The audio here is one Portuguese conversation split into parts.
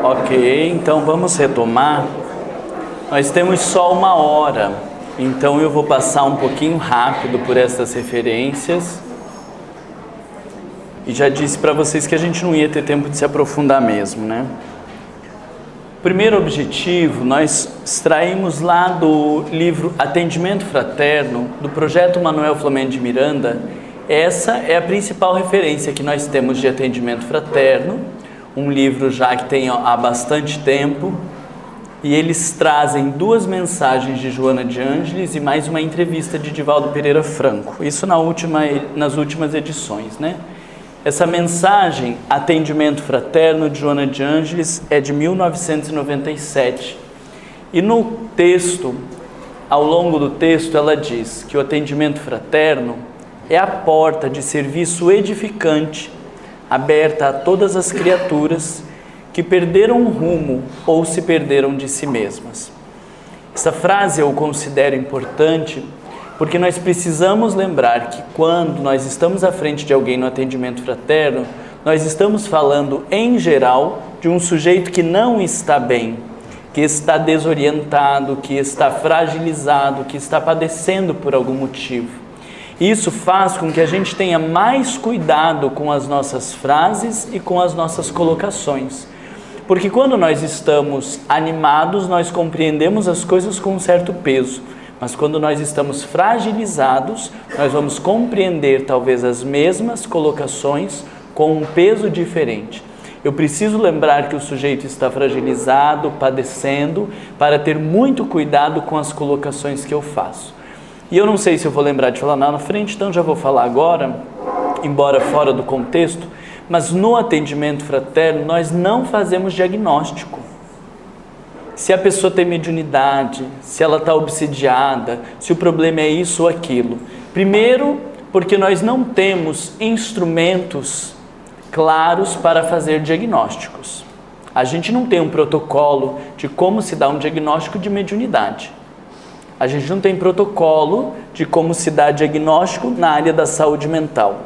Ok, então vamos retomar. Nós temos só 1 hora, então eu vou passar um pouquinho rápido por essas referências. E já disse para vocês que a gente não ia ter tempo de se aprofundar mesmo, né? Primeiro objetivo, nós extraímos lá do livro Atendimento Fraterno, do Projeto Manuel Flamengo de Miranda. Essa é a principal referência que nós temos de atendimento fraterno, um livro já que tem há bastante tempo, e eles trazem 2 mensagens de Joana de Ângeles e mais uma entrevista de Divaldo Pereira Franco, isso nas últimas edições, né? Essa mensagem, Atendimento Fraterno, de Joana de Ângeles, é de 1997. E no texto, ao longo do texto, ela diz que o atendimento fraterno é a porta de serviço edificante, aberta a todas as criaturas que perderam o rumo ou se perderam de si mesmas. Essa frase eu considero importante porque nós precisamos lembrar que quando nós estamos à frente de alguém no atendimento fraterno, nós estamos falando, em geral, de um sujeito que não está bem, que está desorientado, que está fragilizado, que está padecendo por algum motivo. Isso faz com que a gente tenha mais cuidado com as nossas frases e com as nossas colocações. Porque quando nós estamos animados, nós compreendemos as coisas com um certo peso. Mas quando nós estamos fragilizados, nós vamos compreender talvez as mesmas colocações com um peso diferente. Eu preciso lembrar que o sujeito está fragilizado, padecendo, para ter muito cuidado com as colocações que eu faço. E eu não sei se eu vou lembrar de falar lá na frente, então já vou falar agora, embora fora do contexto, mas no atendimento fraterno nós não fazemos diagnóstico. Se a pessoa tem mediunidade, se ela está obsidiada, se o problema é isso ou aquilo. Primeiro, porque nós não temos instrumentos claros para fazer diagnósticos. A gente não tem um protocolo de como se dá um diagnóstico de mediunidade. A gente não tem protocolo de como se dá diagnóstico na área da saúde mental.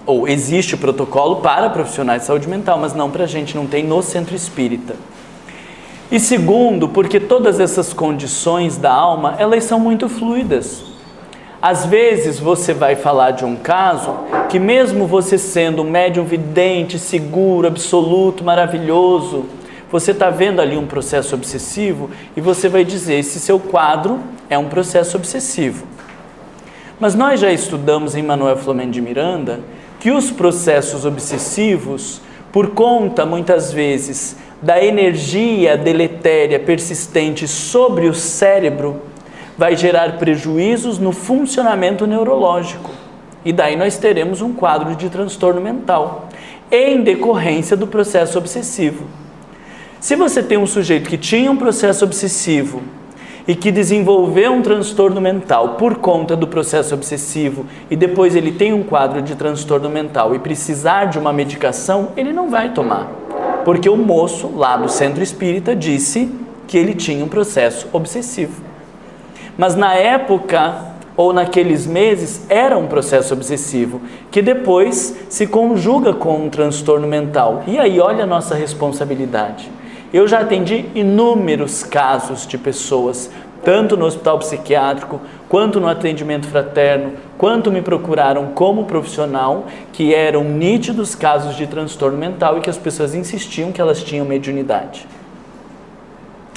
Ou existe protocolo para profissionais de saúde mental, mas não para a gente, não tem no centro espírita. E segundo, porque todas essas condições da alma, elas são muito fluidas. Às vezes você vai falar de um caso que mesmo você sendo um médium vidente, seguro, absoluto, maravilhoso, você está vendo ali um processo obsessivo e você vai dizer, esse seu quadro é um processo obsessivo. Mas nós já estudamos em Manuel Flamengo de Miranda que os processos obsessivos, por conta muitas vezes da energia deletéria persistente sobre o cérebro, vai gerar prejuízos no funcionamento neurológico. E daí nós teremos um quadro de transtorno mental, em decorrência do processo obsessivo. Se você tem um sujeito que tinha um processo obsessivo e que desenvolveu um transtorno mental por conta do processo obsessivo e depois ele tem um quadro de transtorno mental e precisar de uma medicação, ele não vai tomar. Porque o moço lá do centro espírita disse que ele tinha um processo obsessivo. Mas na época, ou naqueles meses, era um processo obsessivo, que depois se conjuga com um transtorno mental. E aí, olha a nossa responsabilidade. Eu já atendi inúmeros casos de pessoas, tanto no hospital psiquiátrico, quanto no atendimento fraterno, quanto me procuraram como profissional, que eram nítidos casos de transtorno mental e que as pessoas insistiam que elas tinham mediunidade.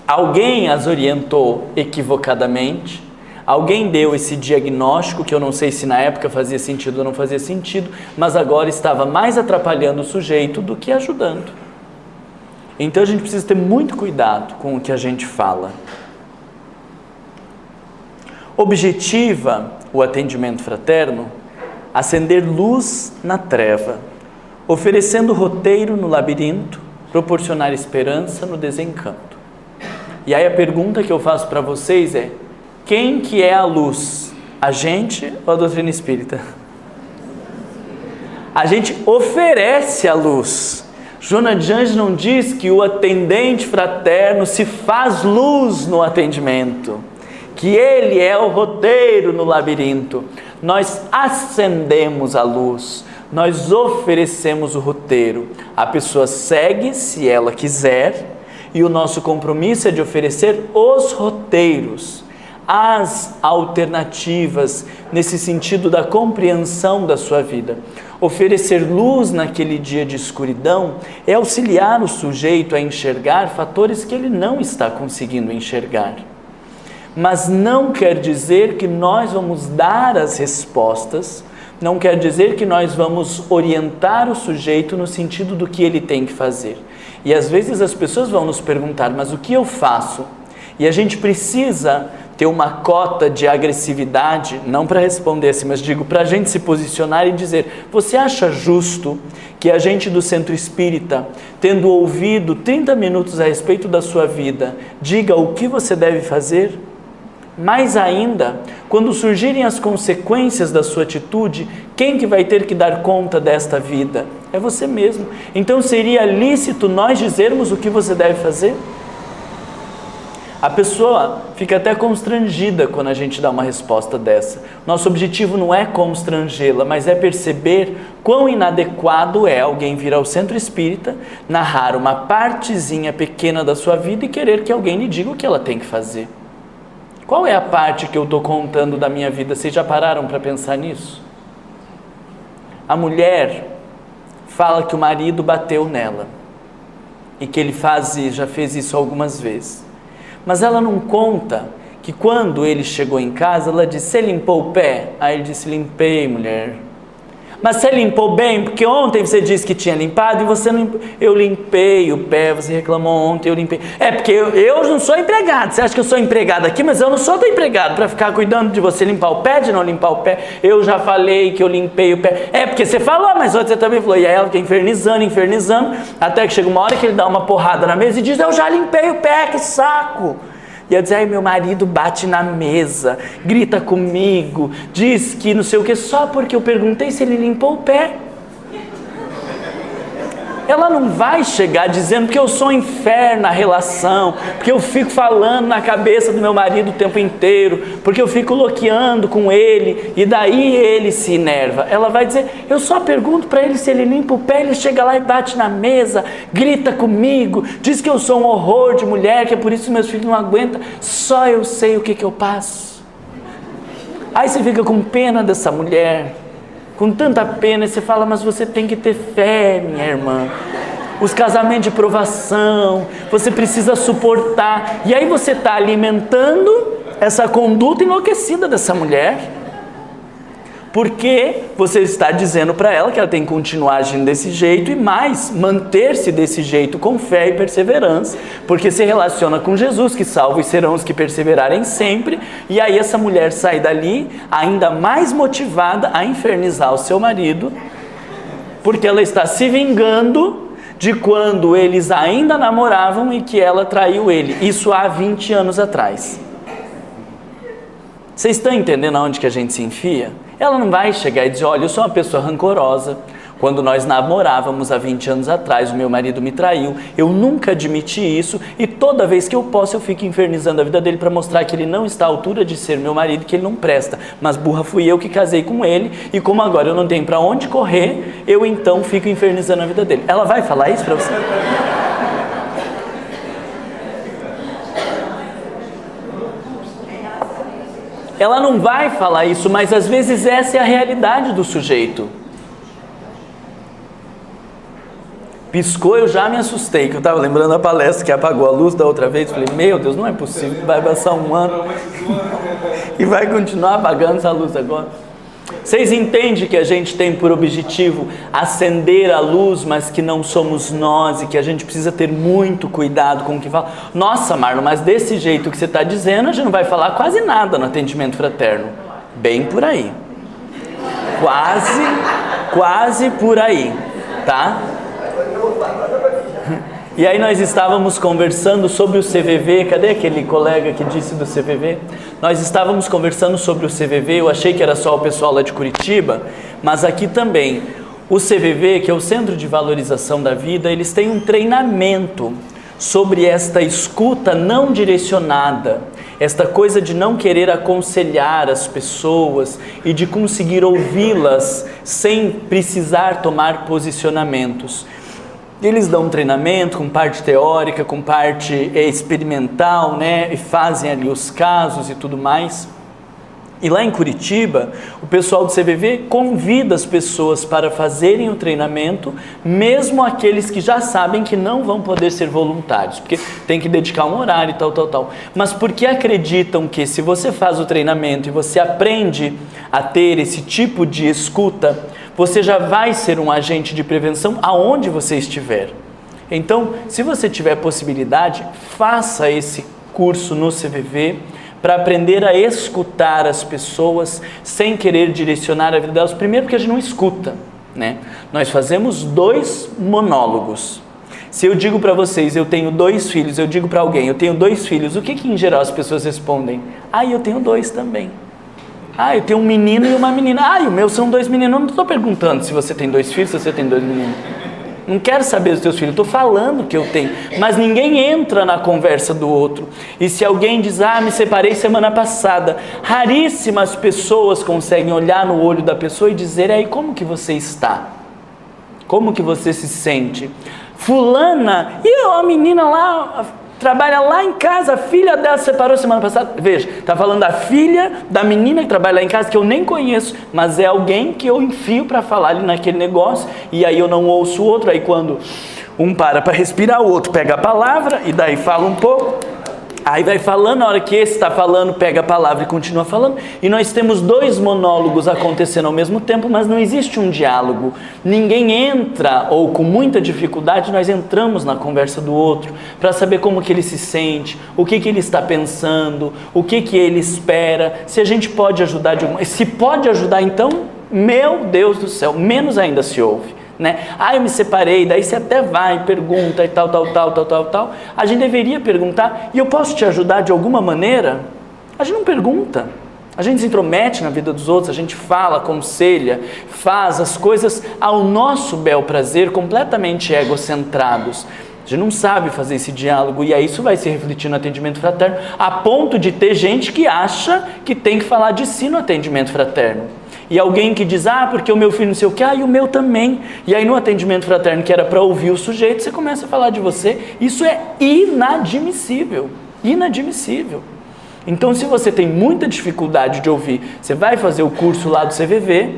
Alguém as orientou equivocadamente, alguém deu esse diagnóstico, que eu não sei se na época fazia sentido ou não fazia sentido, mas agora estava mais atrapalhando o sujeito do que ajudando. Então a gente precisa ter muito cuidado com o que a gente fala. Objetiva o atendimento fraterno acender luz na treva, oferecendo roteiro no labirinto, proporcionar esperança no desencanto. E aí a pergunta que eu faço para vocês é: quem que é a luz? A gente ou a doutrina espírita? A gente oferece a luz. Joana de Ângeles não diz que o atendente fraterno se faz luz no atendimento, que ele é o roteiro no labirinto. Nós acendemos a luz, nós oferecemos o roteiro. A pessoa segue se ela quiser e o nosso compromisso é de oferecer os roteiros, as alternativas, nesse sentido da compreensão da sua vida. Oferecer luz naquele dia de escuridão é auxiliar o sujeito a enxergar fatores que ele não está conseguindo enxergar. Mas não quer dizer que nós vamos dar as respostas, não quer dizer que nós vamos orientar o sujeito no sentido do que ele tem que fazer. E às vezes as pessoas vão nos perguntar, mas o que eu faço? E a gente precisa ter uma cota de agressividade, não para responder assim, mas digo, para a gente se posicionar e dizer, você acha justo que a gente do Centro Espírita, tendo ouvido 30 minutos a respeito da sua vida, diga o que você deve fazer? Mais ainda, quando surgirem as consequências da sua atitude, quem que vai ter que dar conta desta vida? É você mesmo. Então seria lícito nós dizermos o que você deve fazer? A pessoa fica até constrangida quando a gente dá uma resposta dessa. Nosso objetivo não é constrangê-la, mas é perceber quão inadequado é alguém vir ao Centro Espírita, narrar uma partezinha pequena da sua vida e querer que alguém lhe diga o que ela tem que fazer. Qual é a parte que eu estou contando da minha vida? Vocês já pararam para pensar nisso? A mulher fala que o marido bateu nela e que ele já fez isso algumas vezes. Mas ela não conta que quando ele chegou em casa, ela disse, você limpou o pé? Aí ele disse, limpei, mulher. Mas você limpou bem? Porque ontem você disse que tinha limpado e você não limpou. Eu limpei o pé, você reclamou ontem, eu limpei. É porque eu não sou empregado. Você acha que eu sou empregado aqui? Mas eu não sou teu empregado para ficar cuidando de você limpar o pé, de não limpar o pé. Eu já falei que eu limpei o pé. É porque você falou, mas ontem você também falou. E aí ela fica infernizando, até que chega uma hora que ele dá uma porrada na mesa e diz, eu já limpei o pé, que saco. E eu dizia, ai, meu marido bate na mesa, grita comigo, diz que não sei o que, só porque eu perguntei se ele limpou o pé. Ela não vai chegar dizendo que eu sou um inferno na relação, porque eu fico falando na cabeça do meu marido o tempo inteiro, porque eu fico loqueando com ele, e daí ele se enerva. Ela vai dizer, eu só pergunto para ele se ele limpa o pé, ele chega lá e bate na mesa, grita comigo, diz que eu sou um horror de mulher, que é por isso que meus filhos não aguentam, só eu sei o que eu passo. Aí você fica com pena dessa mulher, com tanta pena, e você fala, mas você tem que ter fé, minha irmã. Os casamentos de provação, você precisa suportar. E aí você está alimentando essa conduta enlouquecida dessa mulher, porque você está dizendo para ela que ela tem que continuar agindo desse jeito e mais, manter-se desse jeito com fé e perseverança, porque se relaciona com Jesus, que salvos serão os que perseverarem sempre, e aí essa mulher sai dali ainda mais motivada a infernizar o seu marido, porque ela está se vingando de quando eles ainda namoravam e que ela traiu ele, isso há 20 anos atrás. Vocês estão entendendo aonde que a gente se enfia? Ela não vai chegar e dizer, olha, eu sou uma pessoa rancorosa, quando nós namorávamos há 20 anos atrás, o meu marido me traiu, eu nunca admiti isso e toda vez que eu posso eu fico infernizando a vida dele para mostrar que ele não está à altura de ser meu marido, que ele não presta, mas burra fui eu que casei com ele e como agora eu não tenho para onde correr, eu então fico infernizando a vida dele. Ela vai falar isso para você? Ela não vai falar isso, mas às vezes essa é a realidade do sujeito. Piscou, eu já me assustei, que eu estava lembrando a palestra que apagou a luz da outra vez, falei, meu Deus, não é possível que vai passar um ano e vai continuar apagando essa luz agora. Vocês entendem que a gente tem por objetivo acender a luz, mas que não somos nós e que a gente precisa ter muito cuidado com o que fala? Nossa, Marlon, mas desse jeito que você está dizendo, a gente não vai falar quase nada no atendimento fraterno. Bem por aí. Quase por aí, tá? E aí nós estávamos conversando sobre o CVV, cadê aquele colega que disse do CVV? Nós estávamos conversando sobre o CVV, eu achei que era só o pessoal lá de Curitiba, mas aqui também. O CVV, que é o Centro de Valorização da Vida, eles têm um treinamento sobre esta escuta não direcionada. Esta coisa de não querer aconselhar as pessoas e de conseguir ouvi-las sem precisar tomar posicionamentos. Eles dão um treinamento com parte teórica, com parte experimental, né? E fazem ali os casos e tudo mais. E lá em Curitiba, o pessoal do CVV convida as pessoas para fazerem o treinamento, mesmo aqueles que já sabem que não vão poder ser voluntários, porque tem que dedicar um horário e tal. Mas porque acreditam que se você faz o treinamento e você aprende a ter esse tipo de escuta, você já vai ser um agente de prevenção aonde você estiver. Então, se você tiver possibilidade, faça esse curso no CVV, para aprender a escutar as pessoas sem querer direcionar a vida delas. Primeiro porque a gente não escuta, né? Nós fazemos 2 monólogos. Se eu digo para vocês, eu tenho 2 filhos, eu digo para alguém, eu tenho 2 filhos, o que em geral as pessoas respondem? Eu tenho 2 também. Eu tenho um menino e uma menina. E o meu são 2 meninos. Eu não estou perguntando se você tem 2 filhos, se você tem 2 meninos. Não quero saber dos teus filhos, estou falando que eu tenho. Mas ninguém entra na conversa do outro. E se alguém diz, me separei semana passada, raríssimas pessoas conseguem olhar no olho da pessoa e dizer, aí como que você está? Como que você se sente? Fulana, e a menina lá, trabalha lá em casa, a filha dela se separou semana passada. Veja, está falando da filha da menina que trabalha lá em casa, que eu nem conheço, mas é alguém que eu enfio para falar ali naquele negócio, e aí eu não ouço o outro, aí quando um para respirar, o outro pega a palavra, e daí fala um pouco, aí vai falando, na hora que esse está falando, pega a palavra e continua falando, e nós temos 2 monólogos acontecendo ao mesmo tempo, mas não existe um diálogo. Ninguém entra, ou com muita dificuldade, nós entramos na conversa do outro, para saber como que ele se sente, o que ele está pensando, o que ele espera, se a gente pode ajudar se pode ajudar, então, meu Deus do céu, menos ainda se ouve. Né? Eu me separei, daí você até vai, pergunta e tal. A gente deveria perguntar, e eu posso te ajudar de alguma maneira? A gente não pergunta, a gente se intromete na vida dos outros, a gente fala, aconselha, faz as coisas ao nosso bel prazer, completamente egocentrados. A gente não sabe fazer esse diálogo, e aí isso vai se refletir no atendimento fraterno, a ponto de ter gente que acha que tem que falar de si no atendimento fraterno. E alguém que diz, porque o meu filho não sei o que, e o meu também. E aí no atendimento fraterno, que era para ouvir o sujeito, você começa a falar de você. Isso é inadmissível, inadmissível. Então, se você tem muita dificuldade de ouvir, você vai fazer o curso lá do CVV,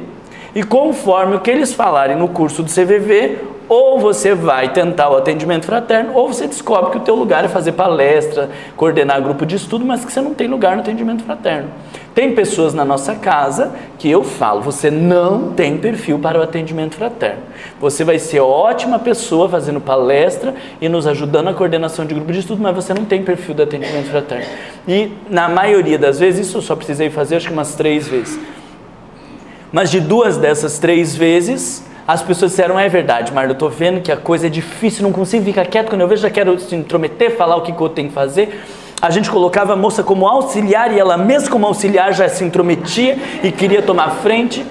e conforme o que eles falarem no curso do CVV, ou você vai tentar o atendimento fraterno, ou você descobre que o teu lugar é fazer palestra, coordenar grupo de estudo, mas que você não tem lugar no atendimento fraterno. Tem pessoas na nossa casa que eu falo, você não tem perfil para o atendimento fraterno. Você vai ser ótima pessoa fazendo palestra e nos ajudando na coordenação de grupo de estudo, mas você não tem perfil do atendimento fraterno. E na maioria das vezes, isso eu só precisei fazer acho que umas 3 vezes. Mas de 2 dessas 3 vezes, as pessoas disseram, é verdade, Marla, eu estou vendo que a coisa é difícil, não consigo ficar quieto, quando eu vejo já quero se intrometer, falar o que eu tenho que fazer. A gente colocava a moça como auxiliar e ela mesmo como auxiliar já se intrometia e queria tomar frente.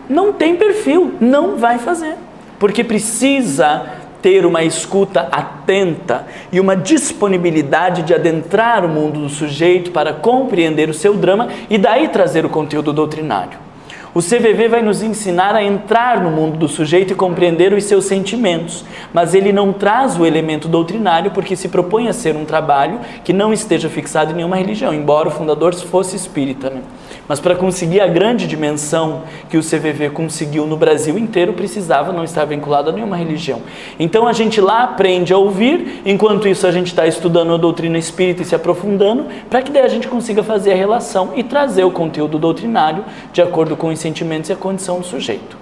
Não tem perfil, não vai fazer, porque precisa ter uma escuta atenta e uma disponibilidade de adentrar o mundo do sujeito para compreender o seu drama e daí trazer o conteúdo doutrinário. O CVV vai nos ensinar a entrar no mundo do sujeito e compreender os seus sentimentos, mas ele não traz o elemento doutrinário porque se propõe a ser um trabalho que não esteja fixado em nenhuma religião, embora o fundador fosse espírita, né? Mas para conseguir a grande dimensão que o CVV conseguiu no Brasil inteiro, precisava não estar vinculado a nenhuma religião. Então a gente lá aprende a ouvir, enquanto isso a gente está estudando a doutrina espírita e se aprofundando, para que daí a gente consiga fazer a relação e trazer o conteúdo doutrinário de acordo com os sentimentos e a condição do sujeito.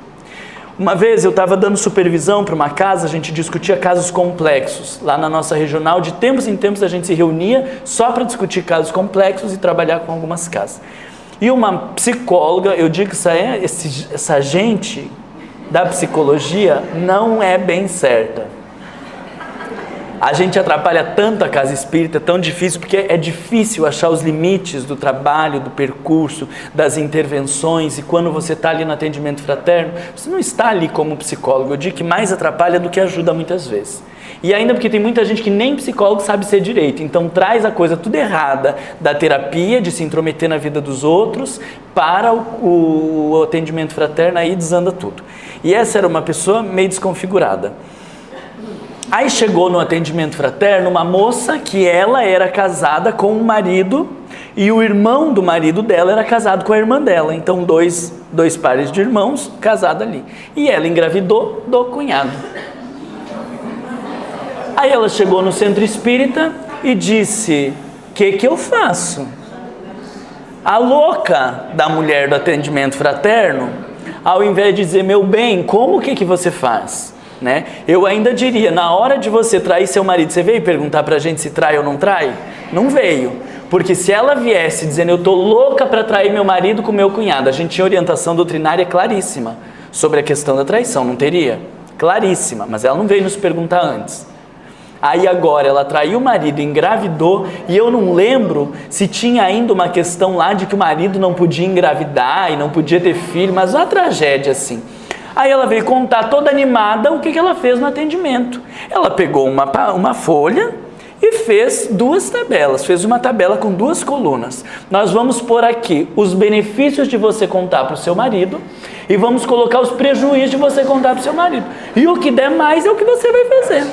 Uma vez eu estava dando supervisão para uma casa, a gente discutia casos complexos. Lá na nossa regional, de tempos em tempos a gente se reunia só para discutir casos complexos e trabalhar com algumas casas. E uma psicóloga, eu digo que essa gente da psicologia não é bem certa. A gente atrapalha tanto a casa espírita, tão difícil, porque é difícil achar os limites do trabalho, do percurso, das intervenções, e quando você está ali no atendimento fraterno, você não está ali como psicólogo. Eu digo que mais atrapalha do que ajuda muitas vezes. E ainda porque tem muita gente que nem psicólogo sabe ser direito, então traz a coisa tudo errada da terapia, de se intrometer na vida dos outros, para o atendimento fraterno, aí desanda tudo. E essa era uma pessoa meio desconfigurada. Aí chegou no atendimento fraterno uma moça que ela era casada com um marido e o irmão do marido dela era casado com a irmã dela. Então dois pares de irmãos casados ali. E ela engravidou do cunhado. Aí ela chegou no centro espírita e disse: o que eu faço? A louca da mulher do atendimento fraterno, ao invés de dizer: meu bem, como que você faz? Né? Eu ainda diria, na hora de você trair seu marido, você veio perguntar pra gente se trai ou não trai? Não veio, porque se ela viesse dizendo: eu tô louca para trair meu marido com meu cunhado, a gente tinha orientação doutrinária claríssima sobre a questão da traição, não teria? Claríssima, mas ela não veio nos perguntar antes. Aí agora ela traiu o marido, engravidou, e eu não lembro se tinha ainda uma questão lá de que o marido não podia engravidar e não podia ter filho, mas uma tragédia assim. Aí ela veio contar toda animada o que ela fez no atendimento. Ela pegou uma folha e fez 2 tabelas, fez uma tabela com 2 colunas. Nós vamos pôr aqui os benefícios de você contar para o seu marido e vamos colocar os prejuízos de você contar para o seu marido. E o que der mais é o que você vai fazer.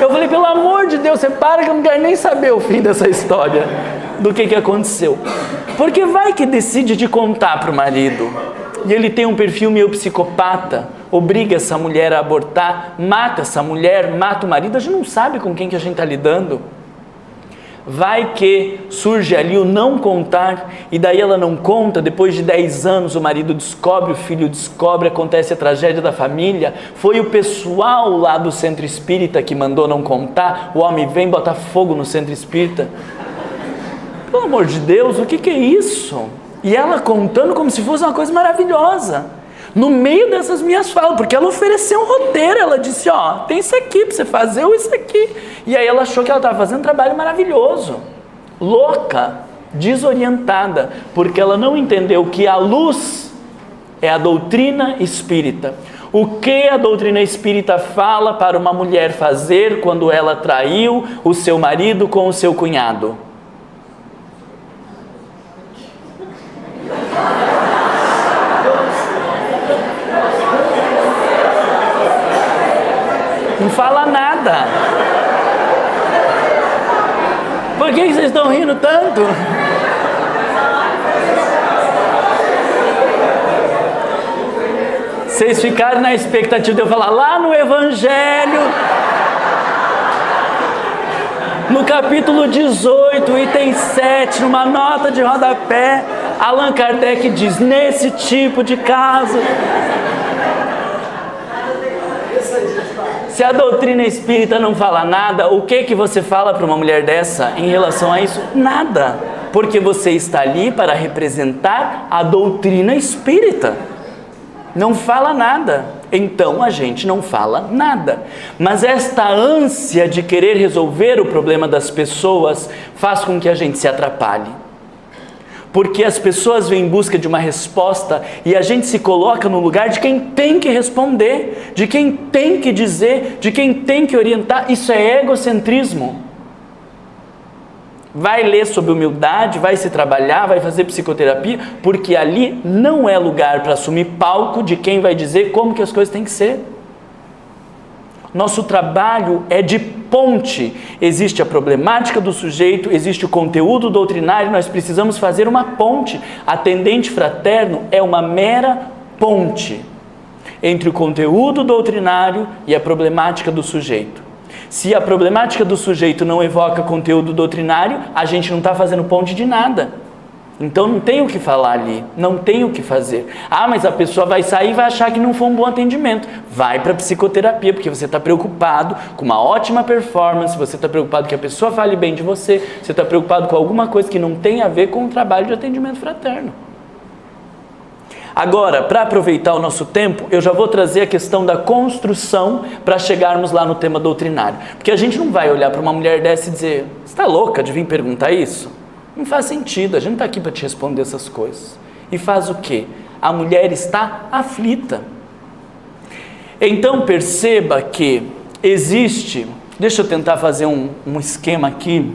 Eu falei: pelo amor de Deus, você para que eu não quero nem saber o fim dessa história, do que aconteceu. Porque vai que decide de contar para o marido e ele tem um perfil meio psicopata, obriga essa mulher a abortar, mata essa mulher, mata o marido, a gente não sabe com quem que a gente está lidando. Vai que surge ali o não contar, e daí ela não conta, depois de 10 anos o marido descobre, o filho descobre, acontece a tragédia da família. Foi o pessoal lá do centro espírita que mandou não contar, o homem vem botar fogo no centro espírita. Pelo amor de Deus, o que é isso? E ela contando como se fosse uma coisa maravilhosa, no meio dessas minhas falas, porque ela ofereceu um roteiro, ela disse: ó, tem isso aqui para você fazer ou isso aqui. E aí ela achou que ela estava fazendo um trabalho maravilhoso. Louca, desorientada, porque ela não entendeu que a luz é a doutrina espírita. O que a doutrina espírita fala para uma mulher fazer quando ela traiu o seu marido com o seu cunhado? Não fala nada. Por que vocês estão rindo tanto? Vocês ficaram na expectativa de eu falar lá no Evangelho, no capítulo 18, item 7, numa nota de rodapé, Allan Kardec diz: nesse tipo de caso. Se a doutrina espírita não fala nada, o que você fala para uma mulher dessa em relação a isso? Nada, porque você está ali para representar a doutrina espírita. Não fala nada, então a gente não fala nada. Mas esta ânsia de querer resolver o problema das pessoas faz com que a gente se atrapalhe. Porque as pessoas vêm em busca de uma resposta e a gente se coloca no lugar de quem tem que responder, de quem tem que dizer, de quem tem que orientar. Isso é egocentrismo. Vai ler sobre humildade, vai se trabalhar, vai fazer psicoterapia, porque ali não é lugar para assumir palco de quem vai dizer como que as coisas têm que ser. Nosso trabalho é de ponte. Existe a problemática do sujeito, existe o conteúdo doutrinário, nós precisamos fazer uma ponte. Atendente fraterno é uma mera ponte entre o conteúdo doutrinário e a problemática do sujeito. Se a problemática do sujeito não evoca conteúdo doutrinário, a gente não está fazendo ponte de nada. Então não tem o que falar ali, não tem o que fazer. Ah, mas a pessoa vai sair e vai achar que não foi um bom atendimento. Vai para a psicoterapia, porque você está preocupado com uma ótima performance, você está preocupado que a pessoa fale bem de você, você está preocupado com alguma coisa que não tem a ver com o trabalho de atendimento fraterno. Agora, para aproveitar o nosso tempo, eu já vou trazer a questão da construção para chegarmos lá no tema doutrinário. Porque a gente não vai olhar para uma mulher dessa e dizer: você está louca de vir perguntar isso? Não faz sentido, a gente não está aqui para te responder essas coisas. E faz o quê? A mulher está aflita. Então perceba que existe Deixa eu tentar fazer um esquema aqui.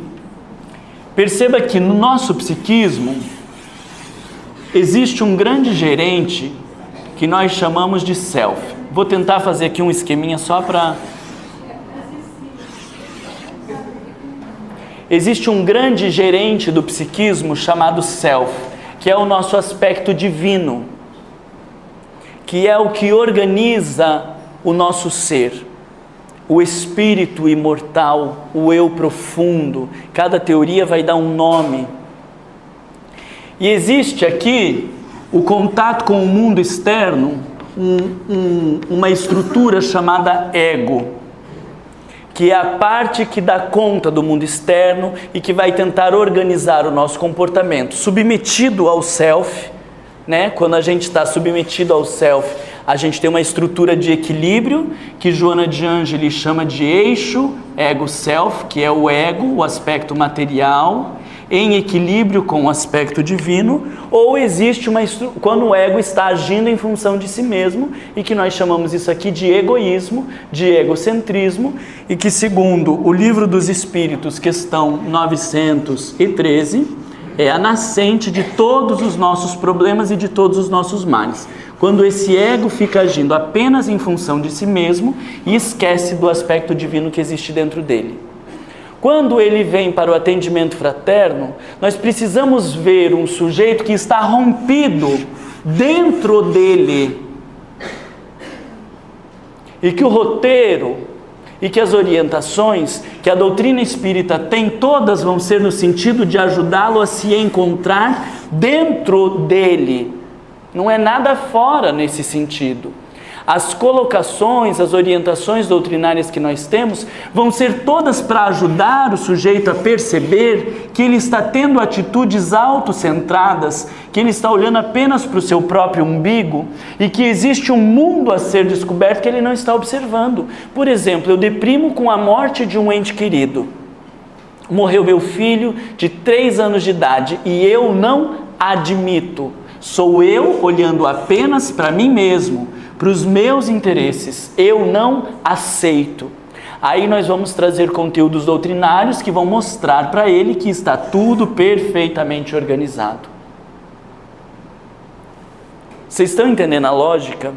Perceba que no nosso psiquismo existe um grande gerente que nós chamamos de self. Vou tentar fazer aqui um esqueminha só para... Existe um grande gerente do psiquismo chamado self, que é o nosso aspecto divino, que é o que organiza o nosso ser. O espírito imortal, o eu profundo, cada teoria vai dar um nome. E existe aqui o contato com o mundo externo, uma estrutura chamada ego, que é a parte que dá conta do mundo externo e que vai tentar organizar o nosso comportamento, submetido ao self, né? Quando a gente está submetido ao self, a gente tem uma estrutura de equilíbrio, que Joana de Ângeles chama de eixo, ego-self, que é o ego, o aspecto material, em equilíbrio com o aspecto divino, ou existe quando o ego está agindo em função de si mesmo, e que nós chamamos isso aqui de egoísmo, de egocentrismo, e que segundo o Livro dos Espíritos, questão 913, é a nascente de todos os nossos problemas e de todos os nossos males. Quando esse ego fica agindo apenas em função de si mesmo e esquece do aspecto divino que existe dentro dele. Quando ele vem para o atendimento fraterno, nós precisamos ver um sujeito que está rompido dentro dele. E que o roteiro e que as orientações que a doutrina espírita tem, todas vão ser no sentido de ajudá-lo a se encontrar dentro dele. Não é nada fora nesse sentido. As colocações, as orientações doutrinárias que nós temos vão ser todas para ajudar o sujeito a perceber que ele está tendo atitudes autocentradas, que ele está olhando apenas para o seu próprio umbigo e que existe um mundo a ser descoberto que ele não está observando. Por exemplo, eu deprimo com a morte de um ente querido. Morreu meu filho de 3 anos de idade e eu não admito. Sou eu olhando apenas para mim mesmo, para os meus interesses. Eu não aceito. Aí nós vamos trazer conteúdos doutrinários que vão mostrar para ele que está tudo perfeitamente organizado. Vocês estão entendendo a lógica?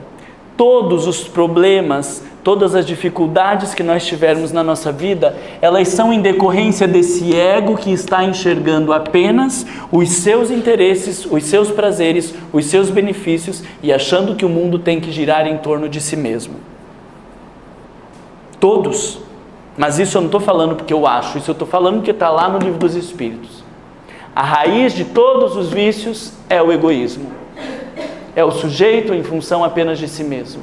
Todos os problemas, todas as dificuldades que nós tivermos na nossa vida, elas são em decorrência desse ego que está enxergando apenas os seus interesses, os seus prazeres, os seus benefícios e achando que o mundo tem que girar em torno de si mesmo. Todos. Mas isso eu não estou falando porque eu acho, isso eu estou falando porque está lá no Livro dos Espíritos. A raiz de todos os vícios é o egoísmo. É o sujeito em função apenas de si mesmo.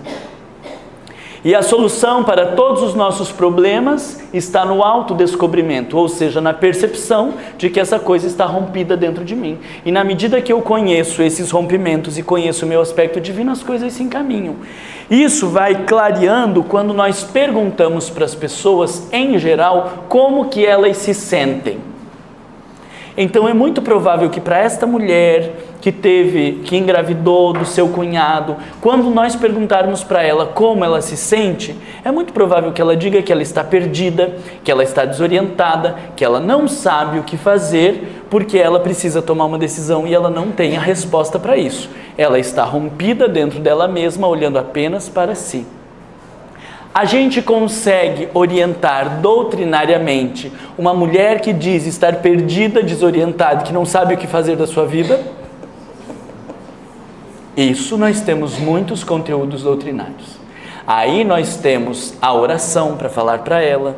E a solução para todos os nossos problemas está no autodescobrimento, ou seja, na percepção de que essa coisa está rompida dentro de mim. E na medida que eu conheço esses rompimentos e conheço o meu aspecto divino, as coisas se encaminham. Isso vai clareando quando nós perguntamos para as pessoas, em geral, como que elas se sentem. Então é muito provável que para esta mulher que engravidou do seu cunhado, quando nós perguntarmos para ela como ela se sente, é muito provável que ela diga que ela está perdida, que ela está desorientada, que ela não sabe o que fazer, porque ela precisa tomar uma decisão e ela não tem a resposta para isso. Ela está rompida dentro dela mesma, olhando apenas para si. A gente consegue orientar doutrinariamente uma mulher que diz estar perdida, desorientada, que não sabe o que fazer da sua vida? Isso nós temos muitos conteúdos doutrinários. Aí nós temos a oração para falar para ela.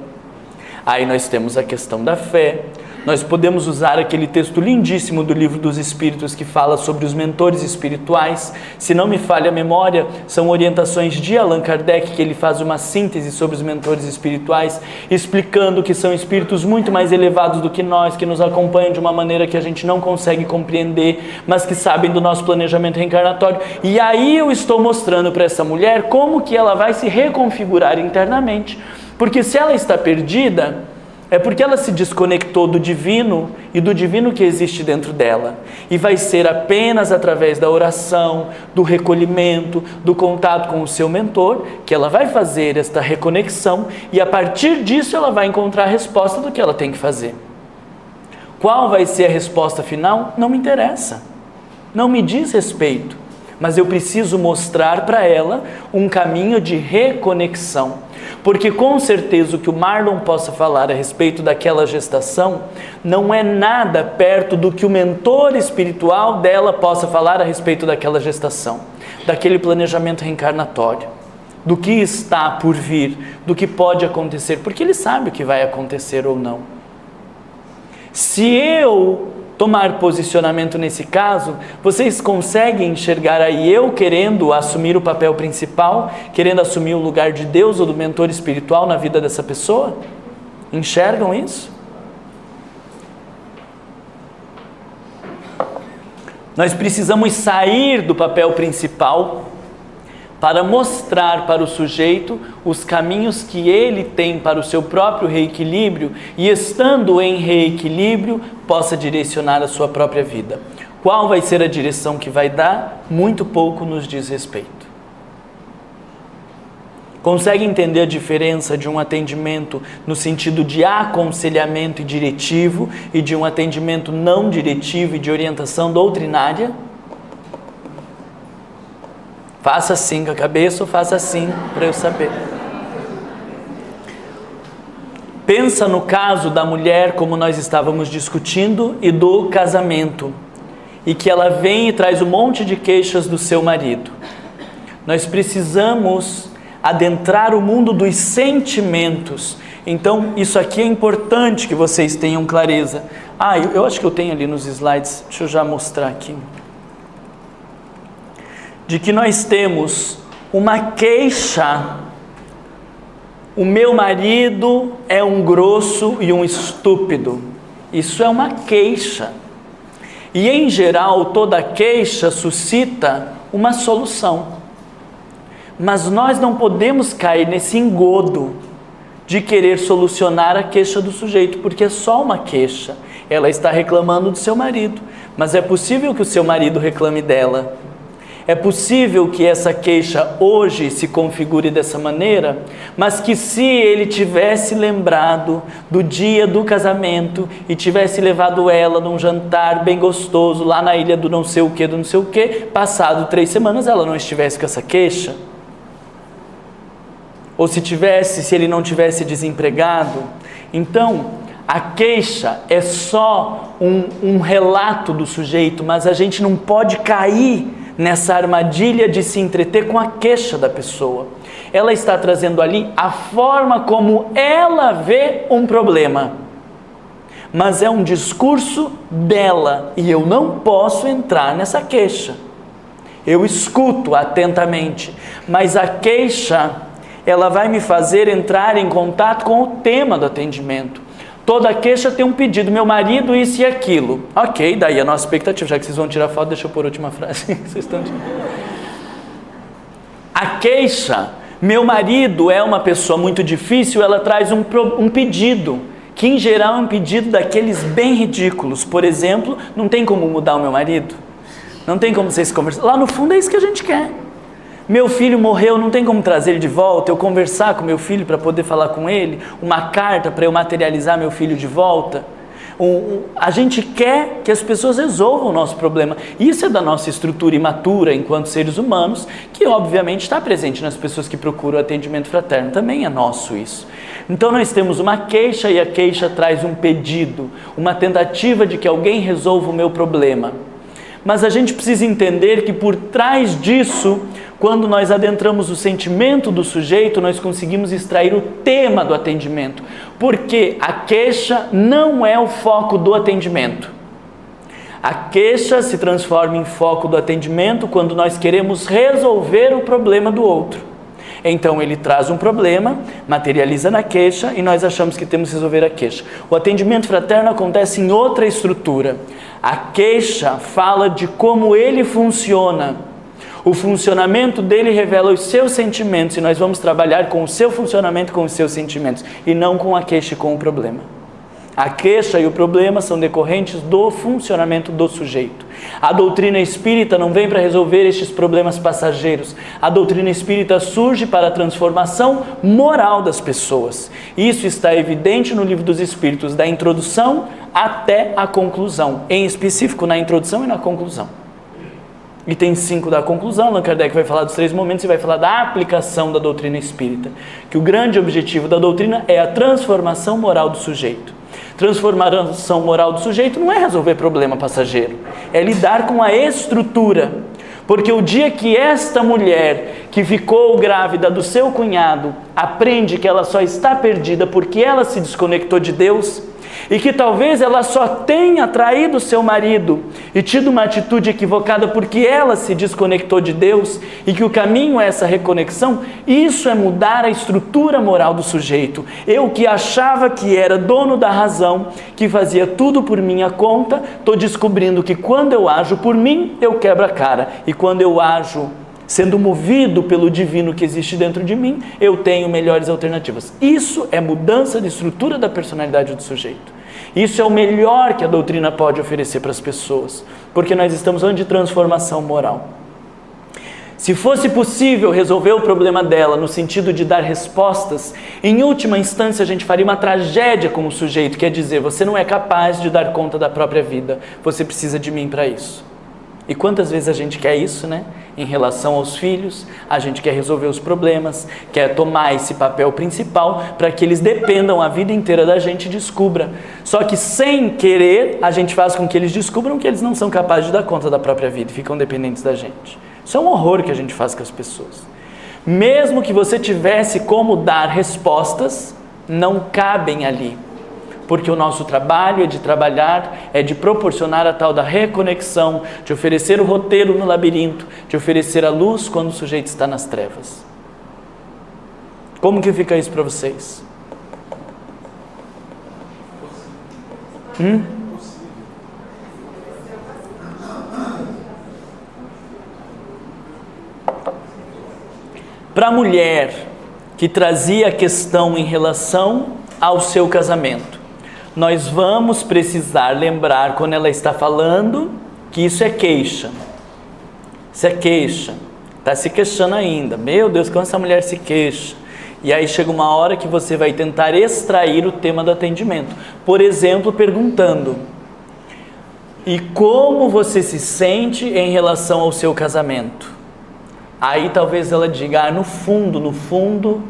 Aí nós temos a questão da fé. Nós podemos usar aquele texto lindíssimo do Livro dos Espíritos que fala sobre os mentores espirituais. Se não me falha a memória, são orientações de Allan Kardec, que ele faz uma síntese sobre os mentores espirituais, explicando que são espíritos muito mais elevados do que nós, que nos acompanham de uma maneira que a gente não consegue compreender, mas que sabem do nosso planejamento reencarnatório. E aí eu estou mostrando para essa mulher como que ela vai se reconfigurar internamente, porque se ela está perdida, É porque ela se desconectou do divino e do divino que existe dentro dela. E vai ser apenas através da oração, do recolhimento, do contato com o seu mentor, que ela vai fazer esta reconexão e a partir disso ela vai encontrar a resposta do que ela tem que fazer. Qual vai ser a resposta final? Não me interessa. Não me diz respeito. Mas eu preciso mostrar para ela um caminho de reconexão. Porque com certeza o que o Marlon possa falar a respeito daquela gestação não é nada perto do que o mentor espiritual dela possa falar a respeito daquela gestação, daquele planejamento reencarnatório, do que está por vir, do que pode acontecer, porque ele sabe o que vai acontecer ou não. Se eu tomar posicionamento nesse caso, vocês conseguem enxergar aí eu querendo assumir o papel principal, querendo assumir o lugar de Deus ou do mentor espiritual na vida dessa pessoa? Enxergam isso? Nós precisamos sair do papel principal para mostrar para o sujeito os caminhos que ele tem para o seu próprio reequilíbrio e, estando em reequilíbrio, possa direcionar a sua própria vida. Qual vai ser a direção que vai dar? Muito pouco nos diz respeito. Consegue entender a diferença de um atendimento no sentido de aconselhamento e diretivo e de um atendimento não diretivo e de orientação doutrinária? Faça assim com a cabeça ou faça assim para eu saber. Pensa no caso da mulher, como nós estávamos discutindo, e do casamento. E que ela vem e traz um monte de queixas do seu marido. Nós precisamos adentrar o mundo dos sentimentos. Então, isso aqui é importante que vocês tenham clareza. Eu acho que eu tenho ali nos slides, deixa eu já mostrar aqui. De que nós temos uma queixa. O meu marido é um grosso e um estúpido. Isso é uma queixa. E em geral, toda queixa suscita uma solução. Mas nós não podemos cair nesse engodo de querer solucionar a queixa do sujeito, porque é só uma queixa. Ela está reclamando do seu marido, mas é possível que o seu marido reclame dela. É possível que essa queixa hoje se configure dessa maneira, mas que se ele tivesse lembrado do dia do casamento e tivesse levado ela num jantar bem gostoso lá na ilha do não sei o que, passado 3 semanas ela não estivesse com essa queixa, ou se ele não tivesse desempregado. Então, a queixa é só um relato do sujeito, mas a gente não pode cair nessa armadilha de se entreter com a queixa da pessoa. Ela está trazendo ali a forma como ela vê um problema, mas é um discurso dela e eu não posso entrar nessa queixa. Eu escuto atentamente, mas a queixa, ela vai me fazer entrar em contato com o tema do atendimento. Toda queixa tem um pedido, meu marido, isso e aquilo. Ok, daí a nossa expectativa, já que vocês vão tirar foto, deixa eu pôr a última frase. Vocês estão... A queixa, meu marido é uma pessoa muito difícil, ela traz um pedido, que em geral é um pedido daqueles bem ridículos. Por exemplo, não tem como mudar o meu marido? Não tem como vocês conversarem? Lá no fundo é isso que a gente quer. Meu filho morreu, não tem como trazer ele de volta, eu conversar com meu filho para poder falar com ele, uma carta para eu materializar meu filho de volta. A gente quer que as pessoas resolvam o nosso problema. Isso é da nossa estrutura imatura enquanto seres humanos, que obviamente está presente nas pessoas que procuram atendimento fraterno. Também é nosso isso. Então nós temos uma queixa e a queixa traz um pedido, uma tentativa de que alguém resolva o meu problema. Mas a gente precisa entender que por trás disso, quando nós adentramos o sentimento do sujeito, nós conseguimos extrair o tema do atendimento. Porque a queixa não é o foco do atendimento. A queixa se transforma em foco do atendimento quando nós queremos resolver o problema do outro. Então ele traz um problema, materializa na queixa e nós achamos que temos que resolver a queixa. O atendimento fraterno acontece em outra estrutura. A queixa fala de como ele funciona. O funcionamento dele revela os seus sentimentos e nós vamos trabalhar com o seu funcionamento, com os seus sentimentos e não com a queixa e com o problema. A queixa e o problema são decorrentes do funcionamento do sujeito. A doutrina espírita não vem para resolver estes problemas passageiros. A doutrina espírita surge para a transformação moral das pessoas. Isso está evidente no Livro dos Espíritos, da introdução até a conclusão. Em específico, na introdução e na conclusão. E tem 5 da conclusão. Allan Kardec vai falar dos 3 momentos e vai falar da aplicação da doutrina espírita. Que o grande objetivo da doutrina é a transformação moral do sujeito. Transformação moral do sujeito não é resolver problema passageiro, é lidar com a estrutura. Porque o dia que esta mulher que ficou grávida do seu cunhado aprende que ela só está perdida porque ela se desconectou de Deus, e que talvez ela só tenha traído seu marido e tido uma atitude equivocada porque ela se desconectou de Deus, e que o caminho é essa reconexão, isso é mudar a estrutura moral do sujeito. Eu que achava que era dono da razão, que fazia tudo por minha conta, estou descobrindo que quando eu ajo por mim, eu quebro a cara, e quando eu ajo sendo movido pelo divino que existe dentro de mim, eu tenho melhores alternativas. Isso é mudança de estrutura da personalidade do sujeito. Isso é o melhor que a doutrina pode oferecer para as pessoas, porque nós estamos falando de transformação moral. Se fosse possível resolver o problema dela no sentido de dar respostas, em última instância a gente faria uma tragédia com o sujeito, quer dizer, você não é capaz de dar conta da própria vida, você precisa de mim para isso. E quantas vezes a gente quer isso, né? Em relação aos filhos, a gente quer resolver os problemas, quer tomar esse papel principal para que eles dependam a vida inteira da gente e descubra. Só que sem querer, a gente faz com que eles descubram que eles não são capazes de dar conta da própria vida e ficam dependentes da gente. Isso é um horror que a gente faz com as pessoas. Mesmo que você tivesse como dar respostas, não cabem ali. Porque o nosso trabalho é de trabalhar, é de proporcionar a tal da reconexão, de oferecer o roteiro no labirinto, de oferecer a luz quando o sujeito está nas trevas. Como que fica isso para vocês? Para a mulher que trazia a questão em relação ao seu casamento, nós vamos precisar lembrar, quando ela está falando, que isso é queixa. Isso é queixa. Está se queixando ainda. Meu Deus, como essa mulher se queixa. E aí chega uma hora que você vai tentar extrair o tema do atendimento. Por exemplo, perguntando: e como você se sente em relação ao seu casamento? Aí talvez ela diga: no fundo,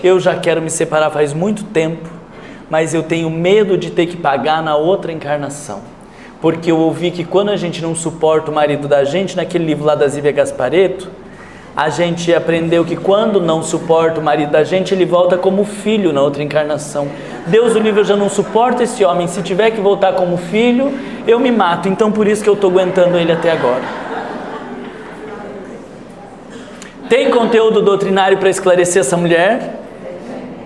eu já quero me separar faz muito tempo, mas eu tenho medo de ter que pagar na outra encarnação, porque eu ouvi que quando a gente não suporta o marido da gente, naquele livro lá da Zívia Gasparetto, a gente aprendeu que quando não suporta o marido da gente, ele volta como filho na outra encarnação. Deus, o livro, eu já não suporto esse homem, se tiver que voltar como filho, eu me mato, então por isso que eu estou aguentando ele até agora. Tem conteúdo doutrinário para esclarecer essa mulher?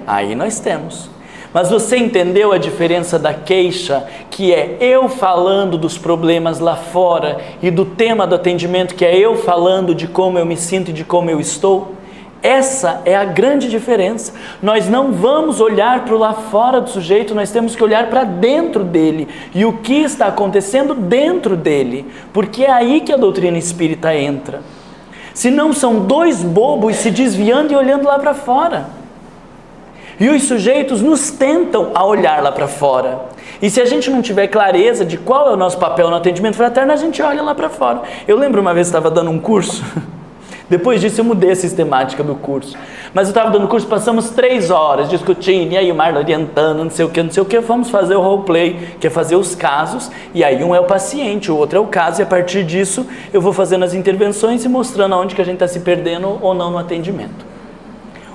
Aí nós temos. Mas você entendeu a diferença da queixa, que é eu falando dos problemas lá fora, e do tema do atendimento, que é eu falando de como eu me sinto e de como eu estou? Essa é a grande diferença. Nós não vamos olhar para o lá fora do sujeito, nós temos que olhar para dentro dele, e o que está acontecendo dentro dele, porque é aí que a doutrina espírita entra. Senão são dois bobos se desviando e olhando lá para fora. E os sujeitos nos tentam a olhar lá para fora. E se a gente não tiver clareza de qual é o nosso papel no atendimento fraterno, a gente olha lá para fora. Eu lembro uma vez que estava dando um curso, depois disso eu mudei a sistemática do curso. Mas eu estava dando curso, passamos 3 horas discutindo, e aí o Marlon orientando, não sei o que, vamos fazer o roleplay, que é fazer os casos, e aí um é o paciente, o outro é o caso, e a partir disso eu vou fazendo as intervenções e mostrando aonde que a gente está se perdendo ou não no atendimento.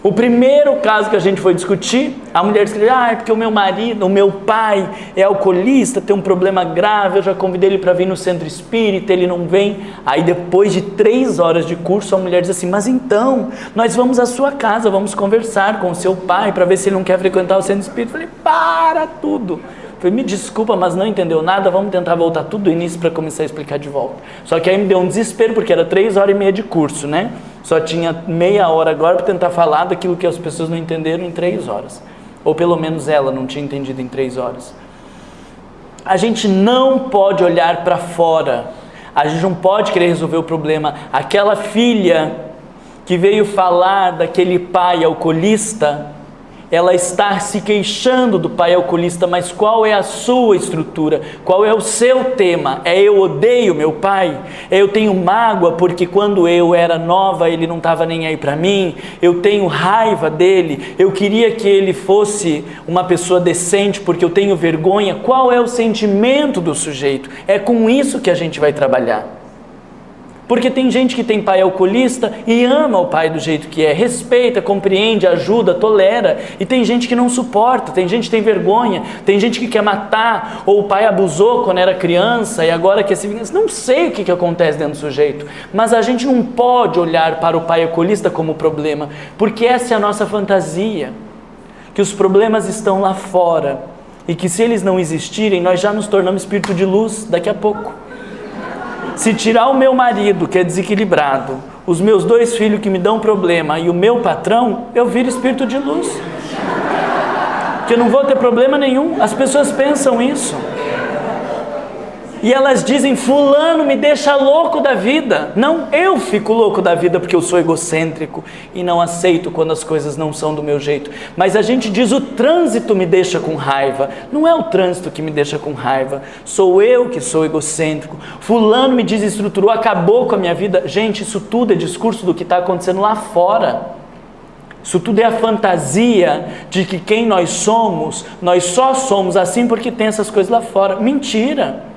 O primeiro caso que a gente foi discutir, a mulher escreveu: é porque o meu marido, o meu pai é alcoolista, tem um problema grave, eu já convidei ele para vir no centro espírita, ele não vem. Aí depois de 3 horas de curso, a mulher diz assim: mas então, nós vamos à sua casa, vamos conversar com o seu pai, para ver se ele não quer frequentar o centro espírita. Eu falei: para tudo, Falei, me desculpa, mas não entendeu nada, vamos tentar voltar tudo do início para começar a explicar de volta. Só que aí me deu um desespero, porque era 3h30 de curso, né? Só tinha meia hora agora para tentar falar daquilo que as pessoas não entenderam em 3 horas. Ou pelo menos ela não tinha entendido em 3 horas. A gente não pode olhar para fora. A gente não pode querer resolver o problema. Aquela filha que veio falar daquele pai alcoolista, ela está se queixando do pai alcoolista, mas qual é a sua estrutura? Qual é o seu tema? É eu odeio meu pai? É eu tenho mágoa porque quando eu era nova ele não estava nem aí para mim? Eu tenho raiva dele? Eu queria que ele fosse uma pessoa decente porque eu tenho vergonha? Qual é o sentimento do sujeito? É com isso que a gente vai trabalhar. Porque tem gente que tem pai alcoolista e ama o pai do jeito que é, respeita, compreende, ajuda, tolera, e tem gente que não suporta, tem gente que tem vergonha, tem gente que quer matar, ou o pai abusou quando era criança e agora quer se vingar. Não sei o que acontece dentro do sujeito, mas a gente não pode olhar para o pai alcoolista como problema, porque essa é a nossa fantasia, que os problemas estão lá fora, e que se eles não existirem, nós já nos tornamos espírito de luz daqui a pouco. Se tirar o meu marido, que é desequilibrado, os meus 2 filhos que me dão problema e o meu patrão, eu viro espírito de luz. Que eu não vou ter problema nenhum. As pessoas pensam isso. E elas dizem, fulano me deixa louco da vida. Não, eu fico louco da vida porque eu sou egocêntrico e não aceito quando as coisas não são do meu jeito. Mas a gente diz, o trânsito me deixa com raiva. Não é o trânsito que me deixa com raiva. Sou eu que sou egocêntrico. Fulano me desestruturou, acabou com a minha vida. Gente, isso tudo é discurso do que está acontecendo lá fora. Isso tudo é a fantasia de que quem nós só somos assim porque tem essas coisas lá fora. Mentira!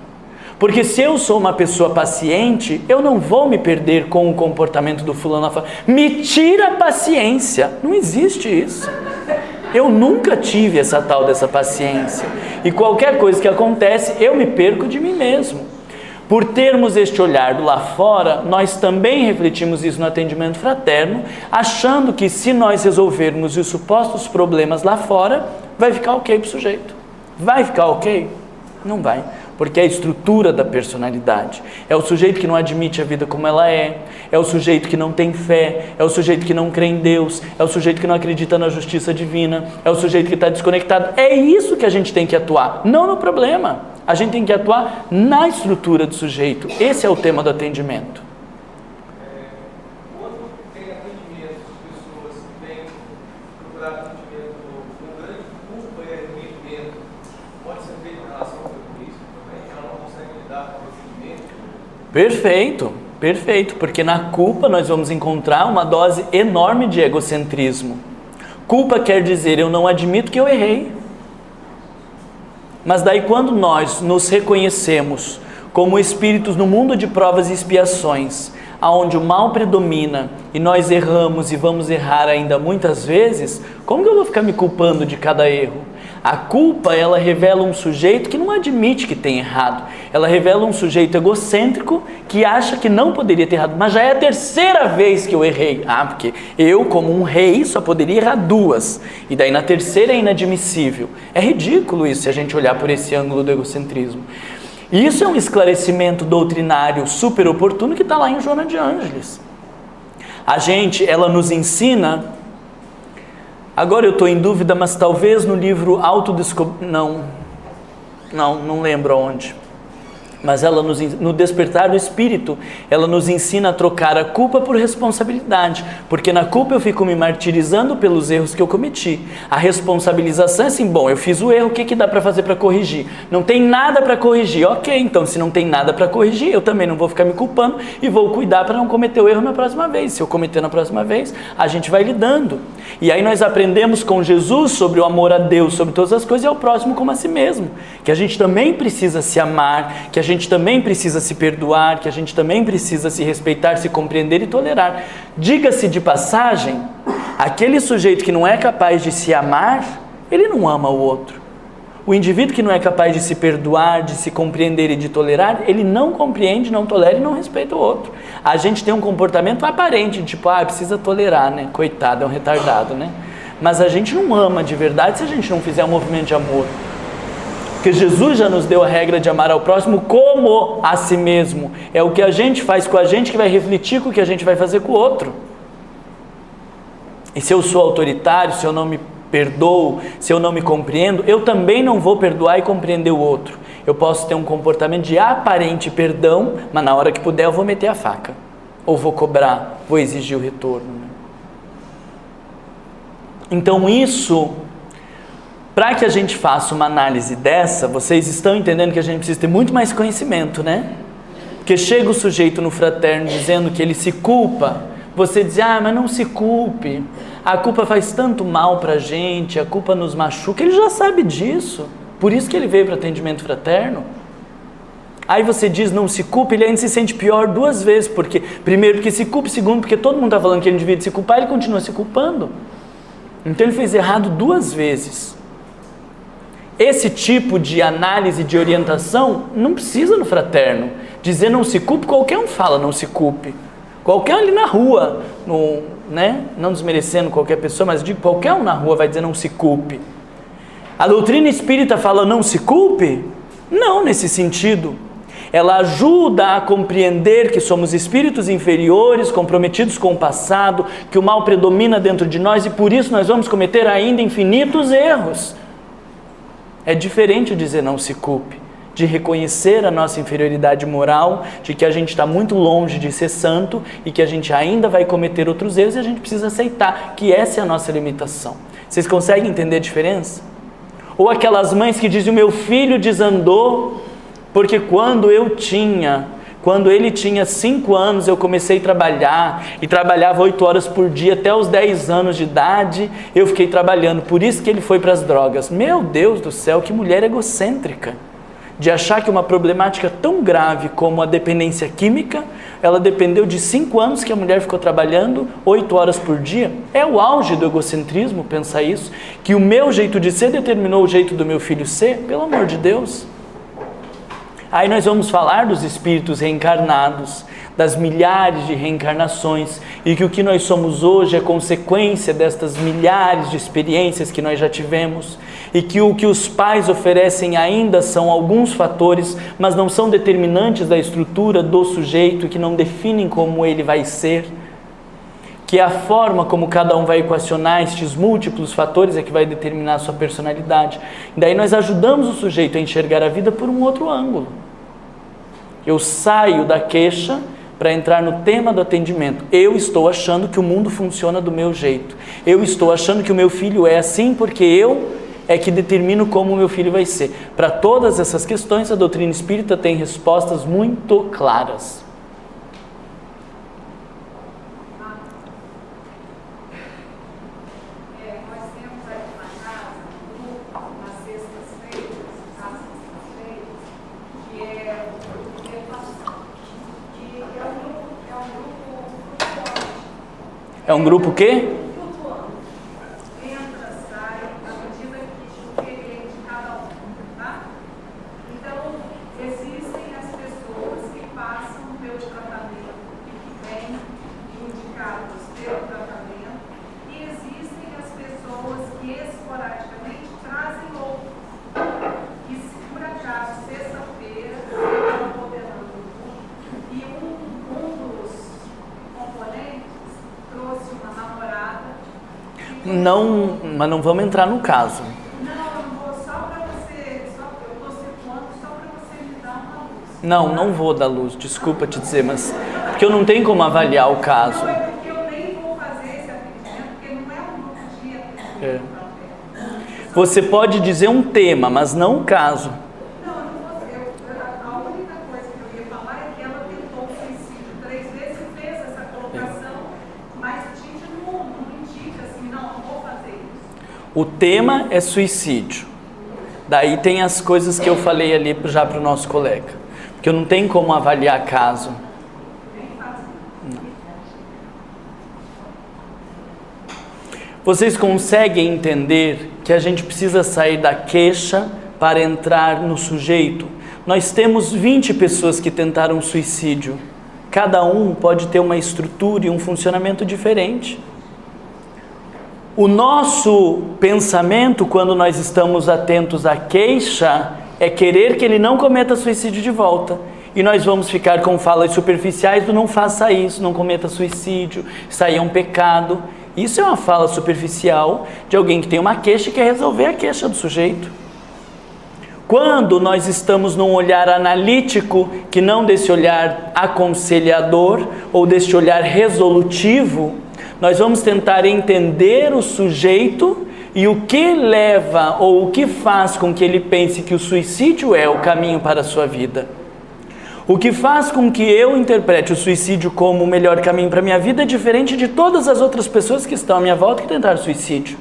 Porque se eu sou uma pessoa paciente, eu não vou me perder com o comportamento do fulano lá fora. Me tira a paciência. Não existe isso. Eu nunca tive essa tal dessa paciência. E qualquer coisa que acontece, eu me perco de mim mesmo. Por termos este olhar do lá fora, nós também refletimos isso no atendimento fraterno, achando que se nós resolvermos os supostos problemas lá fora, vai ficar ok para o sujeito. Vai ficar ok? Não vai. Porque é a estrutura da personalidade. É o sujeito que não admite a vida como ela é o sujeito que não tem fé, é o sujeito que não crê em Deus, é o sujeito que não acredita na justiça divina, é o sujeito que está desconectado. É isso que a gente tem que atuar, não no problema. A gente tem que atuar na estrutura do sujeito. Esse é o tema do atendimento. Quando tem atendimento de pessoas que vêm procurar atendimento com grande culpa e arrependimento, pode ser feito em relação ao egoísmo também? Ela não consegue lidar com o arrependimento? Perfeito, porque na culpa nós vamos encontrar uma dose enorme de egocentrismo. Culpa quer dizer, eu não admito que eu errei. Mas daí quando nós nos reconhecemos como espíritos no mundo de provas e expiações, aonde o mal predomina e nós erramos e vamos errar ainda muitas vezes, como que eu vou ficar me culpando de cada erro? A culpa, ela revela um sujeito que não admite que tem errado. Ela revela um sujeito egocêntrico que acha que não poderia ter errado. Mas já é a 3ª vez que eu errei. Porque eu, como um rei, só poderia errar 2. E daí na 3ª é inadmissível. É ridículo isso, se a gente olhar por esse ângulo do egocentrismo. E isso é um esclarecimento doutrinário super oportuno que está lá em Joana de Ângeles. A gente, ela nos ensina... Agora eu estou em dúvida, mas talvez no livro não lembro aonde. Mas ela no Despertar do Espírito, ela nos ensina a trocar a culpa por responsabilidade. Porque na culpa eu fico me martirizando pelos erros que eu cometi. A responsabilização é assim, bom, eu fiz o erro, o que dá para fazer para corrigir? Não tem nada para corrigir. Ok, então se não tem nada para corrigir, eu também não vou ficar me culpando e vou cuidar para não cometer o erro na próxima vez. Se eu cometer na próxima vez, a gente vai lidando. E aí nós aprendemos com Jesus sobre o amor a Deus, sobre todas as coisas e ao próximo como a si mesmo. Que a gente também precisa se amar, que a gente também precisa se perdoar, que a gente também precisa se respeitar, se compreender e tolerar. Diga-se de passagem, aquele sujeito que não é capaz de se amar, ele não ama o outro. O indivíduo que não é capaz de se perdoar, de se compreender e de tolerar, ele não compreende, não tolera e não respeita o outro. A gente tem um comportamento aparente, tipo, precisa tolerar, né? Coitado, é um retardado, né? Mas a gente não ama de verdade se a gente não fizer um movimento de amor. Porque Jesus já nos deu a regra de amar ao próximo como a si mesmo. É o que a gente faz com a gente que vai refletir com o que a gente vai fazer com o outro. E se eu sou autoritário, se eu não me perdoo, se eu não me compreendo, eu também não vou perdoar e compreender o outro. Eu posso ter um comportamento de aparente perdão, mas na hora que puder eu vou meter a faca. Ou vou cobrar, vou exigir o retorno. Então isso, para que a gente faça uma análise dessa, vocês estão entendendo que a gente precisa ter muito mais conhecimento, né? Porque chega o sujeito no fraterno dizendo que ele se culpa, você diz, mas não se culpe, a culpa faz tanto mal pra gente, a culpa nos machuca, ele já sabe disso, por isso que ele veio para atendimento fraterno. Aí você diz, não se culpe, ele ainda se sente pior 2 vezes, porque primeiro porque se culpa, segundo porque todo mundo está falando que ele devia se culpar, ele continua se culpando. Então ele fez errado 2 vezes. Esse tipo de análise, de orientação, não precisa no fraterno. Dizer não se culpe, qualquer um fala não se culpe. Qualquer um ali na rua, não desmerecendo qualquer pessoa, mas digo, qualquer um na rua vai dizer não se culpe. A doutrina espírita fala não se culpe? Não nesse sentido. Ela ajuda a compreender que somos espíritos inferiores, comprometidos com o passado, que o mal predomina dentro de nós e por isso nós vamos cometer ainda infinitos erros. É diferente dizer não se culpe, de reconhecer a nossa inferioridade moral, de que a gente está muito longe de ser santo e que a gente ainda vai cometer outros erros e a gente precisa aceitar que essa é a nossa limitação. Vocês conseguem entender a diferença? Ou aquelas mães que dizem, o meu filho desandou, porque quando ele tinha 5 anos, eu comecei a trabalhar, e trabalhava 8 horas por dia, até os 10 anos de idade, eu fiquei trabalhando, por isso que ele foi para as drogas. Meu Deus do céu, que mulher egocêntrica, de achar que uma problemática tão grave como a dependência química, ela dependeu de 5 anos que a mulher ficou trabalhando 8 horas por dia. É o auge do egocentrismo pensar isso, que o meu jeito de ser determinou o jeito do meu filho ser, pelo amor de Deus. Aí nós vamos falar dos espíritos reencarnados, das milhares de reencarnações, e que o que nós somos hoje é consequência destas milhares de experiências que nós já tivemos, e que o que os pais oferecem ainda são alguns fatores, mas não são determinantes da estrutura do sujeito, que não definem como ele vai ser, que a forma como cada um vai equacionar estes múltiplos fatores é que vai determinar a sua personalidade. E daí nós ajudamos o sujeito a enxergar a vida por um outro ângulo. Eu saio da queixa para entrar no tema do atendimento. Eu estou achando que o mundo funciona do meu jeito. Eu estou achando que o meu filho é assim porque eu é que determino como o meu filho vai ser. Para todas essas questões, a doutrina espírita tem respostas muito claras. É um grupo o quê? Entra, sai, à medida que o de cada um, tá? Então, existem as pessoas que passam pelo tratamento e que vêm indicadas pelo tratamento, e existem as pessoas que esporadicamente trazem outro. E se por acaso, sexta-feira, eu estava moderando e um dos componentes trouxe uma namorada. Não, mas não vamos entrar no caso. Não vou, só para você, eu estou situando só para você me dar uma luz. Não vou dar luz, desculpa te dizer, mas porque eu não tenho como avaliar o caso. Não, é porque eu nem vou fazer esse atendimento, porque não é um grupo de atendimento. Você pode dizer um tema, mas não o caso. Não, eu não vou dizer. A única coisa que eu ia falar é que ela tentou suicídio 3 vezes e fez essa colocação, mas a gente não indica assim, não vou fazer isso. O tema é suicídio. Daí tem as coisas que eu falei ali já para o nosso colega. Porque eu não tenho como avaliar caso. Vocês conseguem entender que a gente precisa sair da queixa para entrar no sujeito? Nós temos 20 pessoas que tentaram suicídio. Cada um pode ter uma estrutura e um funcionamento diferente. O nosso pensamento, quando nós estamos atentos à queixa, é querer que ele não cometa suicídio de volta. E nós vamos ficar com falas superficiais do não faça isso, não cometa suicídio, isso aí é um pecado. Isso é uma fala superficial de alguém que tem uma queixa e quer resolver a queixa do sujeito. Quando nós estamos num olhar analítico, que não desse olhar aconselhador ou desse olhar resolutivo, nós vamos tentar entender o sujeito e o que leva ou o que faz com que ele pense que o suicídio é o caminho para a sua vida. O que faz com que eu interprete o suicídio como o melhor caminho para a minha vida é diferente de todas as outras pessoas que estão à minha volta que tentaram suicídio.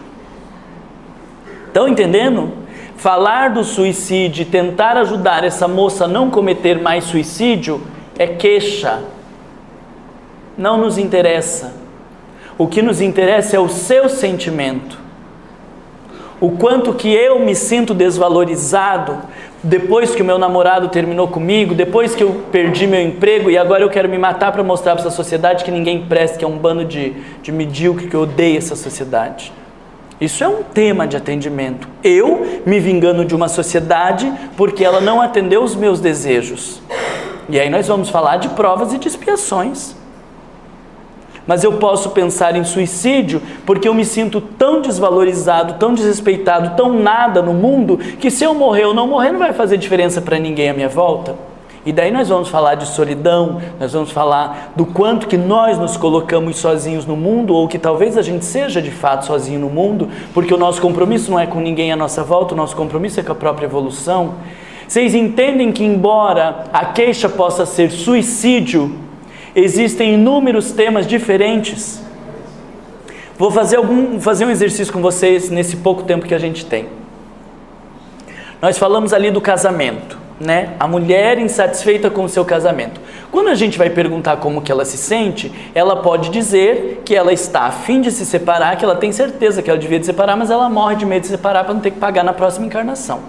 Estão entendendo? Falar do suicídio e tentar ajudar essa moça a não cometer mais suicídio é queixa. Não nos interessa. O que nos interessa é o seu sentimento. O quanto que eu me sinto desvalorizado depois que o meu namorado terminou comigo, depois que eu perdi meu emprego e agora eu quero me matar para mostrar para essa sociedade que ninguém presta, que é um bando de medíocre, que eu odeio essa sociedade. Isso é um tema de atendimento. Eu me vingando de uma sociedade porque ela não atendeu os meus desejos. E aí nós vamos falar de provas e de expiações. Mas eu posso pensar em suicídio porque eu me sinto tão desvalorizado, tão desrespeitado, tão nada no mundo, que se eu morrer ou não morrer não vai fazer diferença para ninguém à minha volta. E daí nós vamos falar de solidão, nós vamos falar do quanto que nós nos colocamos sozinhos no mundo, ou que talvez a gente seja de fato sozinho no mundo, porque o nosso compromisso não é com ninguém à nossa volta, o nosso compromisso é com a própria evolução. Vocês entendem que embora a queixa possa ser suicídio, existem inúmeros temas diferentes. Vou fazer um exercício com vocês nesse pouco tempo que a gente tem. Nós falamos ali do casamento, né? A mulher insatisfeita com o seu casamento. Quando a gente vai perguntar como que ela se sente, ela pode dizer que ela está a fim de se separar, que ela tem certeza que ela devia se separar, mas ela morre de medo de se separar para não ter que pagar na próxima encarnação.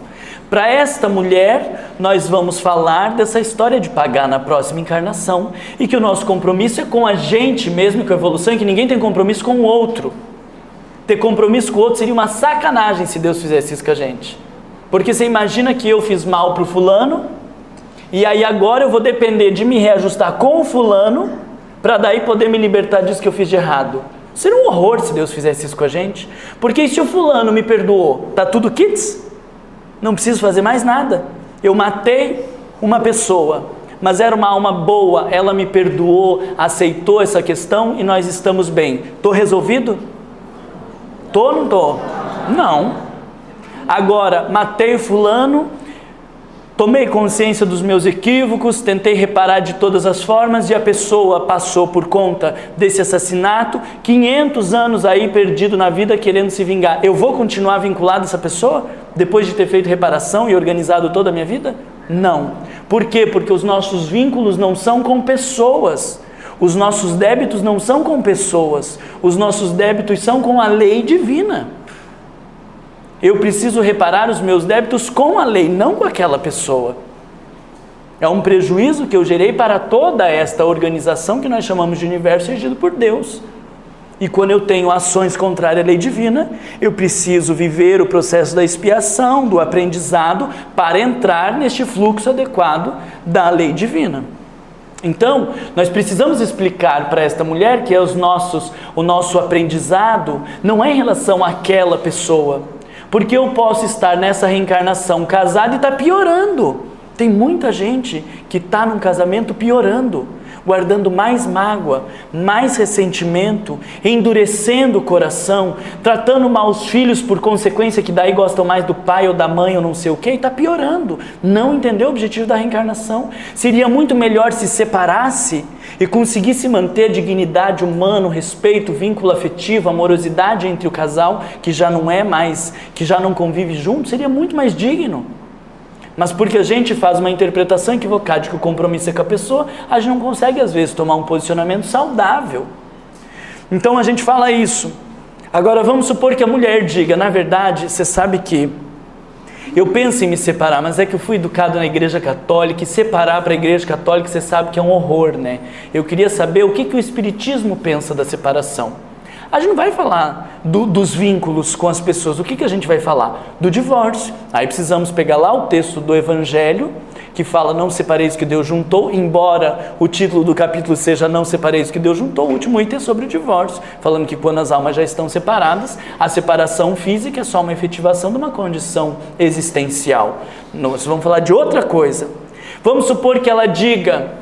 Para esta mulher, nós vamos falar dessa história de pagar na próxima encarnação e que o nosso compromisso é com a gente mesmo, com a evolução, e que ninguém tem compromisso com o outro. Ter compromisso com o outro seria uma sacanagem se Deus fizesse isso com a gente. Porque você imagina que eu fiz mal para o fulano e aí agora eu vou depender de me reajustar com o fulano para daí poder me libertar disso que eu fiz de errado. Seria um horror se Deus fizesse isso com a gente. Porque se o fulano me perdoou, tá tudo kits? Não preciso fazer mais nada. Eu matei uma pessoa, mas era uma alma boa, ela me perdoou, aceitou essa questão e nós estamos bem. Estou resolvido? Estou ou não estou? Não. Agora, matei o fulano, tomei consciência dos meus equívocos, tentei reparar de todas as formas e a pessoa passou por conta desse assassinato, 500 anos aí perdido na vida querendo se vingar. Eu vou continuar vinculado a essa pessoa depois de ter feito reparação e organizado toda a minha vida? Não. Por quê? Porque os nossos vínculos não são com pessoas. Os nossos débitos não são com pessoas. Os nossos débitos são com a lei divina. Eu preciso reparar os meus débitos com a lei, não com aquela pessoa. É um prejuízo que eu gerei para toda esta organização que nós chamamos de universo regido por Deus. E quando eu tenho ações contrárias à lei divina, eu preciso viver o processo da expiação, do aprendizado, para entrar neste fluxo adequado da lei divina. Então, nós precisamos explicar para esta mulher que o nosso aprendizado não é em relação àquela pessoa. Porque eu posso estar nessa reencarnação casado e está piorando. Tem muita gente que está num casamento piorando, guardando mais mágoa, mais ressentimento, endurecendo o coração, tratando mal os filhos por consequência que daí gostam mais do pai ou da mãe ou não sei o que, e está piorando. Não entendeu o objetivo da reencarnação. Seria muito melhor se separasse e conseguisse manter dignidade humana, respeito, vínculo afetivo, amorosidade entre o casal, que já não é mais, que já não convive junto, seria muito mais digno. Mas porque a gente faz uma interpretação equivocada de que o compromisso é com a pessoa, a gente não consegue às vezes tomar um posicionamento saudável. Então a gente fala isso. Agora vamos supor que a mulher diga, na verdade, você sabe que eu penso em me separar, mas é que eu fui educado na igreja católica, e separar para a igreja católica você sabe que é um horror, né? Eu queria saber o que o espiritismo pensa da separação. A gente não vai falar dos vínculos com as pessoas. O que a gente vai falar? Do divórcio. Aí precisamos pegar lá o texto do Evangelho, que fala não separeis o que Deus juntou, embora o título do capítulo seja não separeis o que Deus juntou, o último item é sobre o divórcio, falando que quando as almas já estão separadas, a separação física é só uma efetivação de uma condição existencial. Nós vamos falar de outra coisa. Vamos supor que ela diga: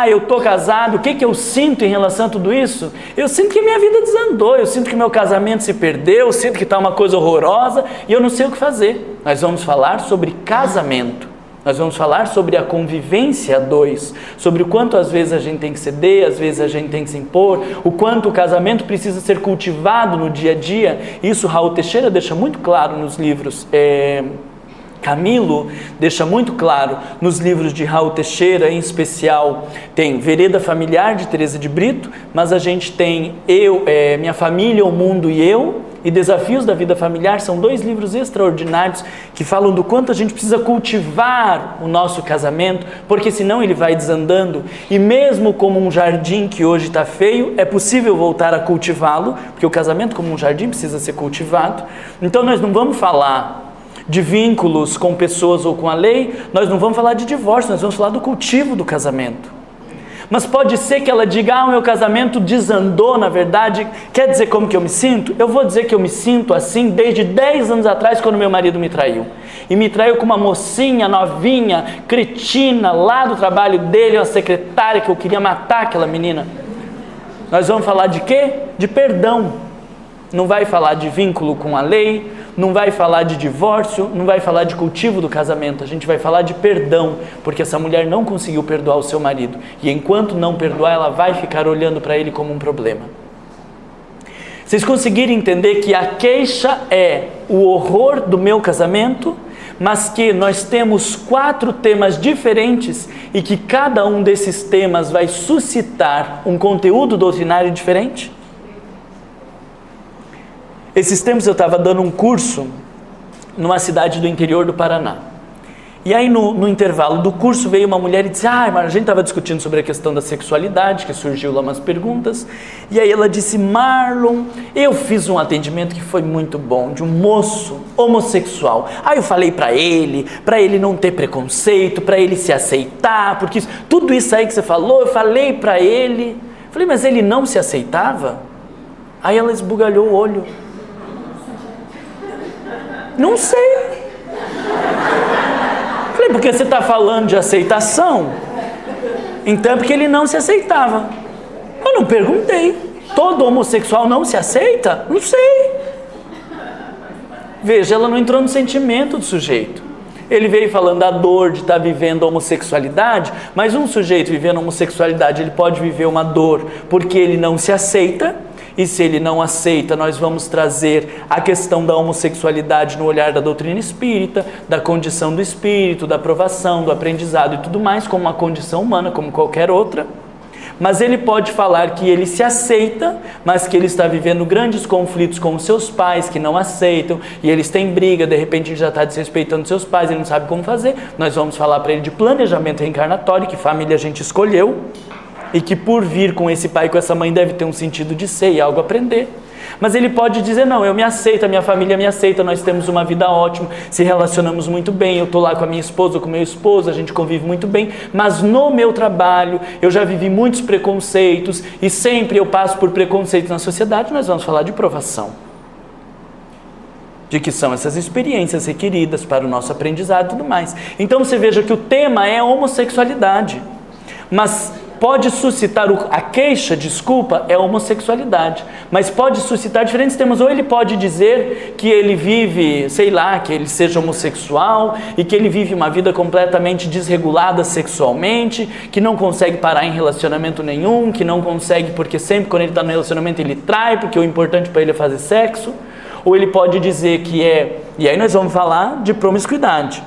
eu estou casado, o que eu sinto em relação a tudo isso? Eu sinto que minha vida desandou, eu sinto que meu casamento se perdeu, eu sinto que está uma coisa horrorosa e eu não sei o que fazer. Nós vamos falar sobre casamento. Nós vamos falar sobre a convivência a dois, sobre o quanto às vezes a gente tem que ceder, às vezes a gente tem que se impor, o quanto o casamento precisa ser cultivado no dia a dia. Isso Raul Teixeira deixa muito claro nos livros, Camilo deixa muito claro nos livros de Raul Teixeira, em especial tem Vereda Familiar de Teresa de Brito, mas a gente tem Minha Família, o Mundo e Eu, e Desafios da Vida Familiar. São 2 livros extraordinários que falam do quanto a gente precisa cultivar o nosso casamento, porque senão ele vai desandando, e mesmo como um jardim que hoje está feio, é possível voltar a cultivá-lo, porque o casamento como um jardim precisa ser cultivado. Então nós não vamos falar de vínculos com pessoas ou com a lei, nós não vamos falar de divórcio, nós vamos falar do cultivo do casamento. Mas pode ser que ela diga: o meu casamento desandou, na verdade, quer dizer como que eu me sinto? Eu vou dizer que eu me sinto assim desde 10 anos atrás, quando meu marido me traiu. E me traiu com uma mocinha novinha, cretina, lá do trabalho dele, uma secretária que eu queria matar aquela menina. Nós vamos falar de quê? De perdão. Não vai falar de vínculo com a lei, não vai falar de divórcio, não vai falar de cultivo do casamento. A gente vai falar de perdão, porque essa mulher não conseguiu perdoar o seu marido. E enquanto não perdoar, ela vai ficar olhando para ele como um problema. Vocês conseguiram entender que a queixa é o horror do meu casamento, mas que nós temos 4 temas diferentes e que cada um desses temas vai suscitar um conteúdo doutrinário diferente? Esses tempos eu estava dando um curso numa cidade do interior do Paraná. E aí no intervalo do curso veio uma mulher e disse: mas a gente estava discutindo sobre a questão da sexualidade, que surgiu lá umas perguntas. E aí ela disse: Marlon, eu fiz um atendimento que foi muito bom, de um moço homossexual. Aí eu falei para ele não ter preconceito, para ele se aceitar, porque tudo isso aí que você falou, eu falei para ele. Falei: mas ele não se aceitava? Aí ela esbugalhou o olho. Não sei. Falei: porque você está falando de aceitação? Então é porque ele não se aceitava. Eu não perguntei. Todo homossexual não se aceita? Não sei. Veja, ela não entrou no sentimento do sujeito. Ele veio falando da dor de estar vivendo a homossexualidade, mas um sujeito vivendo a homossexualidade, ele pode viver uma dor porque ele não se aceita. E se ele não aceita, nós vamos trazer a questão da homossexualidade no olhar da doutrina espírita, da condição do espírito, da aprovação, do aprendizado e tudo mais, como uma condição humana, como qualquer outra. Mas ele pode falar que ele se aceita, mas que ele está vivendo grandes conflitos com os seus pais, que não aceitam, e eles têm briga, de repente ele já está desrespeitando seus pais, ele não sabe como fazer. Nós vamos falar para ele de planejamento reencarnatório, que família a gente escolheu, e que por vir com esse pai e com essa mãe deve ter um sentido de ser e algo aprender. Mas ele pode dizer: não, eu me aceito, a minha família me aceita, nós temos uma vida ótima, se relacionamos muito bem, eu estou lá com a minha esposa ou com o meu esposo, a gente convive muito bem, mas no meu trabalho eu já vivi muitos preconceitos e sempre eu passo por preconceitos na sociedade. Nós vamos falar de provação, de que são essas experiências requeridas para o nosso aprendizado e tudo mais. Então você veja que o tema é homossexualidade, mas pode suscitar a queixa, desculpa, é a homossexualidade, mas pode suscitar diferentes temas. Ou ele pode dizer que ele vive, sei lá, que ele seja homossexual e que ele vive uma vida completamente desregulada sexualmente, que não consegue parar em relacionamento nenhum, que não consegue porque sempre quando ele está no relacionamento ele trai, porque o importante para ele é fazer sexo. Ou ele pode dizer que e aí nós vamos falar de promiscuidade.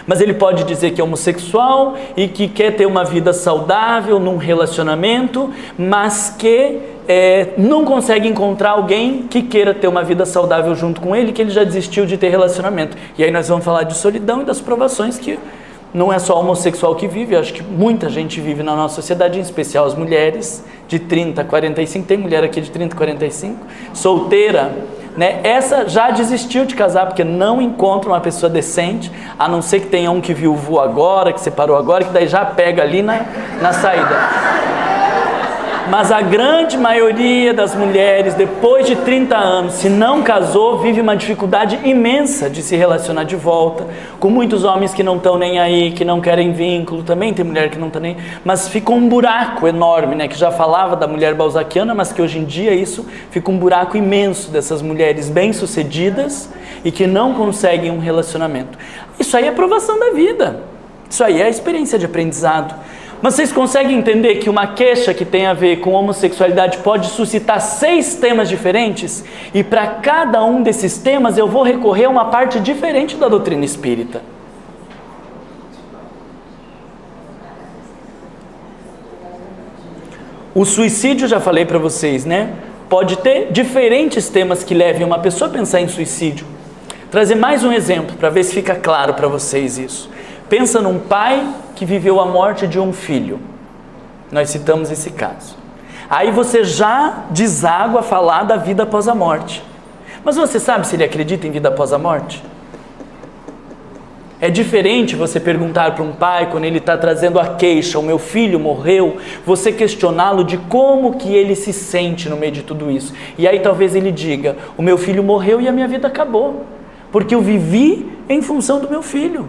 Mas ele pode dizer que é homossexual e que quer ter uma vida saudável num relacionamento, mas que não consegue encontrar alguém que queira ter uma vida saudável junto com ele, que ele já desistiu de ter relacionamento. E aí nós vamos falar de solidão e das provações que não é só homossexual que vive, eu acho que muita gente vive na nossa sociedade, em especial as mulheres de 30 a 45, tem mulher aqui de 30 a 45, solteira, né? Essa já desistiu de casar porque não encontra uma pessoa decente, a não ser que tenha um que viuvou agora, que separou agora, que daí já pega ali na saída. Mas a grande maioria das mulheres, depois de 30 anos, se não casou, vive uma dificuldade imensa de se relacionar de volta, com muitos homens que não estão nem aí, que não querem vínculo, também tem mulher que não está nem, mas fica um buraco enorme, né, que já falava da mulher balzaquiana, mas que hoje em dia isso fica um buraco imenso dessas mulheres bem-sucedidas e que não conseguem um relacionamento. Isso aí é provação da vida, isso aí é a experiência de aprendizado. Mas vocês conseguem entender que uma queixa que tem a ver com homossexualidade pode suscitar 6 temas diferentes? E para cada um desses temas eu vou recorrer a uma parte diferente da doutrina espírita. O suicídio, já falei para vocês, né? Pode ter diferentes temas que levem uma pessoa a pensar em suicídio. Trazer mais um exemplo para ver se fica claro para vocês isso. Pensa num pai que viveu a morte de um filho. Nós citamos esse caso. Aí você já deságua a falar da vida após a morte. Mas você sabe se ele acredita em vida após a morte? É diferente você perguntar para um pai, quando ele está trazendo a queixa, o meu filho morreu, você questioná-lo de como que ele se sente no meio de tudo isso. E aí talvez ele diga, o meu filho morreu e a minha vida acabou, porque eu vivi em função do meu filho.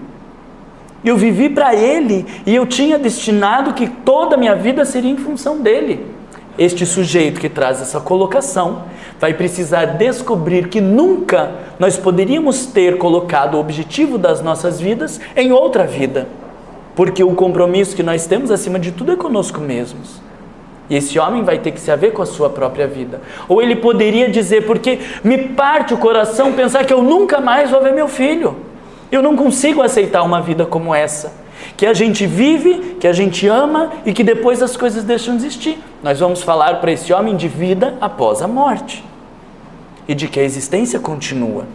Eu vivi para ele e eu tinha destinado que toda a minha vida seria em função dele. Este sujeito que traz essa colocação vai precisar descobrir que nunca nós poderíamos ter colocado o objetivo das nossas vidas em outra vida. Porque o compromisso que nós temos acima de tudo é conosco mesmos. E esse homem vai ter que se haver com a sua própria vida. Ou ele poderia dizer, porque me parte o coração pensar que eu nunca mais vou ver meu filho. Eu não consigo aceitar uma vida como essa, que a gente vive, que a gente ama e que depois as coisas deixam de existir. Nós vamos falar para esse homem de vida após a morte e de que a existência continua.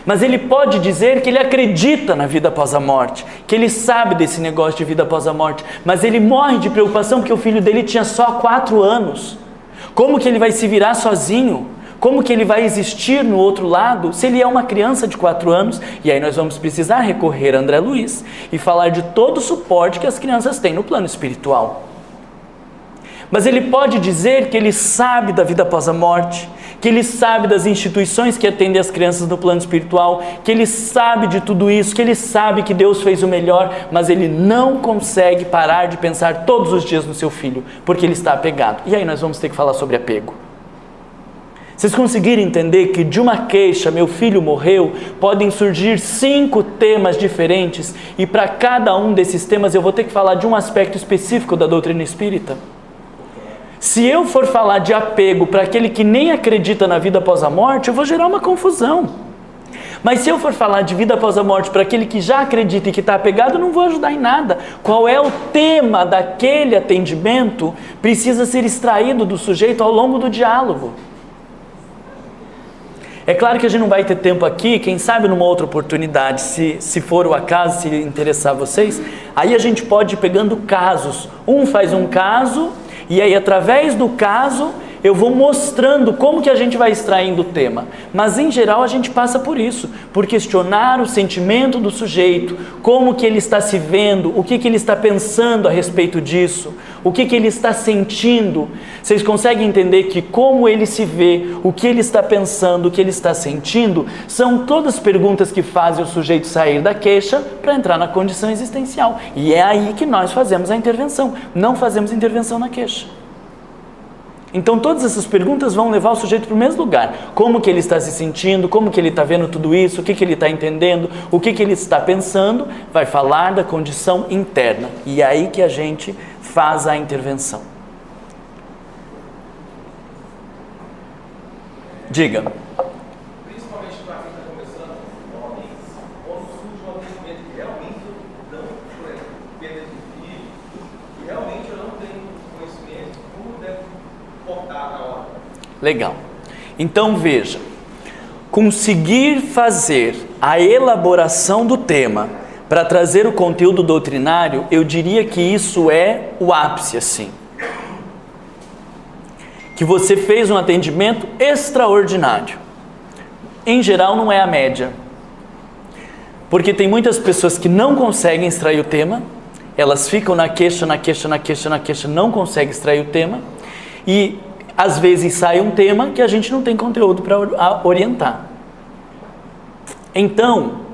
Mas ele pode dizer que ele acredita na vida após a morte, que ele sabe desse negócio de vida após a morte, mas ele morre de preocupação porque o filho dele tinha só 4 anos. Como que ele vai se virar sozinho? Como que ele vai existir no outro lado se ele é uma criança de 4 anos? E aí nós vamos precisar recorrer a André Luiz e falar de todo o suporte que as crianças têm no plano espiritual. Mas ele pode dizer que ele sabe da vida após a morte, que ele sabe das instituições que atendem as crianças no plano espiritual, que ele sabe de tudo isso, que ele sabe que Deus fez o melhor, mas ele não consegue parar de pensar todos os dias no seu filho, porque ele está apegado. E aí nós vamos ter que falar sobre apego. Vocês conseguiram entender que de uma queixa, meu filho morreu, podem surgir 5 temas diferentes e para cada um desses temas eu vou ter que falar de um aspecto específico da doutrina espírita? Se eu for falar de apego para aquele que nem acredita na vida após a morte, eu vou gerar uma confusão. Mas se eu for falar de vida após a morte para aquele que já acredita e que está apegado, eu não vou ajudar em nada. Qual é o tema daquele atendimento precisa ser extraído do sujeito ao longo do diálogo. É claro que a gente não vai ter tempo aqui, quem sabe numa outra oportunidade, se for o acaso, se interessar vocês, aí a gente pode ir pegando casos. Um faz um caso, e aí através do caso eu vou mostrando como que a gente vai extraindo o tema. Mas em geral a gente passa por isso, por questionar o sentimento do sujeito, como que ele está se vendo, o que ele está pensando a respeito disso, o que ele está sentindo. Vocês conseguem entender que como ele se vê, o que ele está pensando, o que ele está sentindo, são todas perguntas que fazem o sujeito sair da queixa para entrar na condição existencial. E é aí que nós fazemos a intervenção, não fazemos intervenção na queixa. Então todas essas perguntas vão levar o sujeito para o mesmo lugar. Como que ele está se sentindo, como que ele está vendo tudo isso, o que ele está entendendo, o que ele está pensando, vai falar da condição interna. E é aí que a gente faz a intervenção. Diga. Principalmente para quem está começando, homens, quando surge um atendimento que realmente eu não, por exemplo, perda de filho, e realmente eu não tenho conhecimento, como deve portar na hora. Legal. Então veja, conseguir fazer a elaboração do tema para trazer o conteúdo doutrinário, eu diria que isso é o ápice, assim. Que você fez um atendimento extraordinário. Em geral, não é a média. Porque tem muitas pessoas que não conseguem extrair o tema, elas ficam na queixa, não conseguem extrair o tema, e às vezes sai um tema que a gente não tem conteúdo para orientar. Então,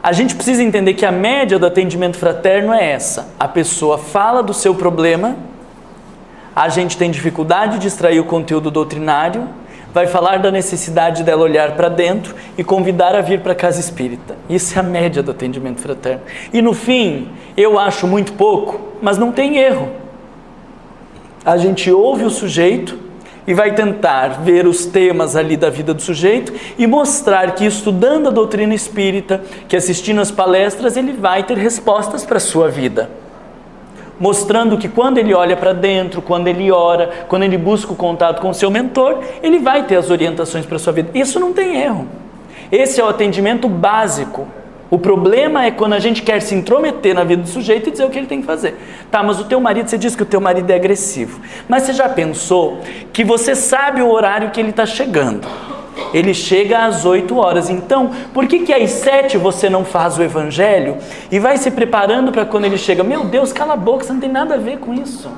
a gente precisa entender que a média do atendimento fraterno é essa. A pessoa fala do seu problema, a gente tem dificuldade de extrair o conteúdo doutrinário, vai falar da necessidade dela olhar para dentro e convidar a vir para a casa espírita. Isso é a média do atendimento fraterno. E no fim, eu acho muito pouco, mas não tem erro. A gente ouve o sujeito e vai tentar ver os temas ali da vida do sujeito e mostrar que estudando a doutrina espírita, que assistindo as palestras, ele vai ter respostas para a sua vida. Mostrando que quando ele olha para dentro, quando ele ora, quando ele busca o contato com o seu mentor, ele vai ter as orientações para a sua vida. Isso não tem erro. Esse é o atendimento básico. O problema é quando a gente quer se intrometer na vida do sujeito e dizer o que ele tem que fazer. Tá, mas o teu marido, você diz que o teu marido é agressivo. Mas você já pensou que você sabe o horário que ele está chegando? Ele chega às 8 horas. Então, por que às 7 você não faz o evangelho e vai se preparando para quando ele chega? Meu Deus, cala a boca, você não tem nada a ver com isso.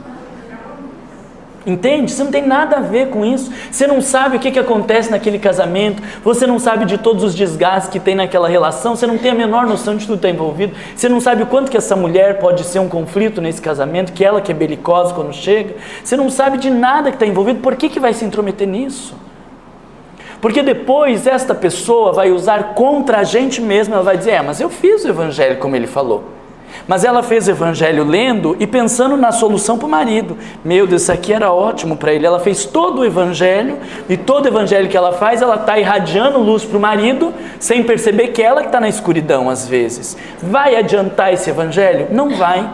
Entende? Você não tem nada a ver com isso. Você não sabe o que acontece naquele casamento. Você não sabe de todos os desgastes que tem naquela relação. Você não tem a menor noção de tudo que está envolvido. Você não sabe o quanto que essa mulher pode ser um conflito nesse casamento, que ela que é belicosa quando chega. Você não sabe de nada que está envolvido. Por que vai se intrometer nisso? Porque depois esta pessoa vai usar contra a gente mesma. Ela vai dizer, mas eu fiz o evangelho como ele falou. Mas ela fez o evangelho lendo e pensando na solução para o marido. Meu Deus, isso aqui era ótimo para ele. Ela fez todo o evangelho, e todo o evangelho que ela faz, ela está irradiando luz para o marido, sem perceber que ela que está na escuridão às vezes. Vai adiantar esse evangelho? Não vai.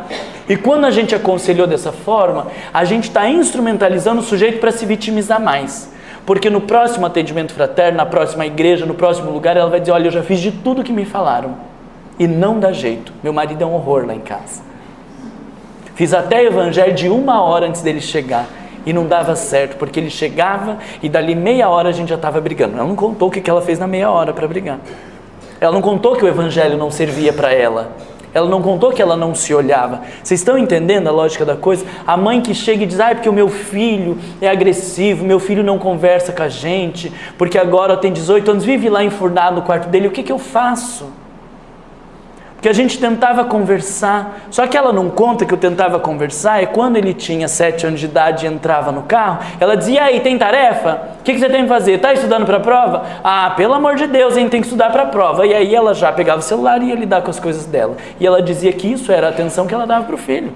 E quando a gente aconselhou dessa forma, a gente está instrumentalizando o sujeito para se vitimizar mais. Porque no próximo atendimento fraterno, na próxima igreja, no próximo lugar, ela vai dizer, olha, eu já fiz de tudo que me falaram. E não dá jeito. Meu marido é um horror lá em casa. Fiz até evangelho de 1 hora antes dele chegar. E não dava certo, porque ele chegava e dali meia hora a gente já estava brigando. Ela não contou o que ela fez na meia hora para brigar. Ela não contou que o evangelho não servia para ela. Ela não contou que ela não se olhava. Vocês estão entendendo a lógica da coisa? A mãe que chega e diz, porque o meu filho é agressivo, meu filho não conversa com a gente, porque agora tem 18 anos, vive lá enfurnado no quarto dele, o que eu faço? Que a gente tentava conversar, só que ela não conta que eu tentava conversar, é quando ele tinha 7 anos de idade e entrava no carro, ela dizia, e aí, tem tarefa? O que você tem que fazer? Está estudando para a prova? Ah, pelo amor de Deus, hein, tem que estudar para a prova. E aí ela já pegava o celular e ia lidar com as coisas dela. E ela dizia que isso era a atenção que ela dava para o filho.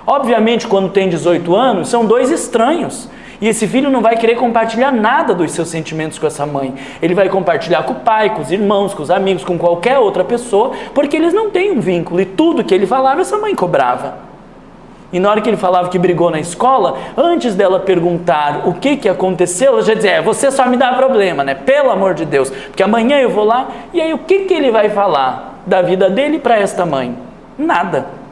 Obviamente, quando tem 18 anos, são 2 estranhos. E esse filho não vai querer compartilhar nada dos seus sentimentos com essa mãe. Ele vai compartilhar com o pai, com os irmãos, com os amigos, com qualquer outra pessoa, porque eles não têm um vínculo. E tudo que ele falava, essa mãe cobrava. E na hora que ele falava que brigou na escola, antes dela perguntar o que aconteceu, ela já dizia, você só me dá problema, né? Pelo amor de Deus. Porque amanhã eu vou lá, e aí o que ele vai falar da vida dele para esta mãe? Nada.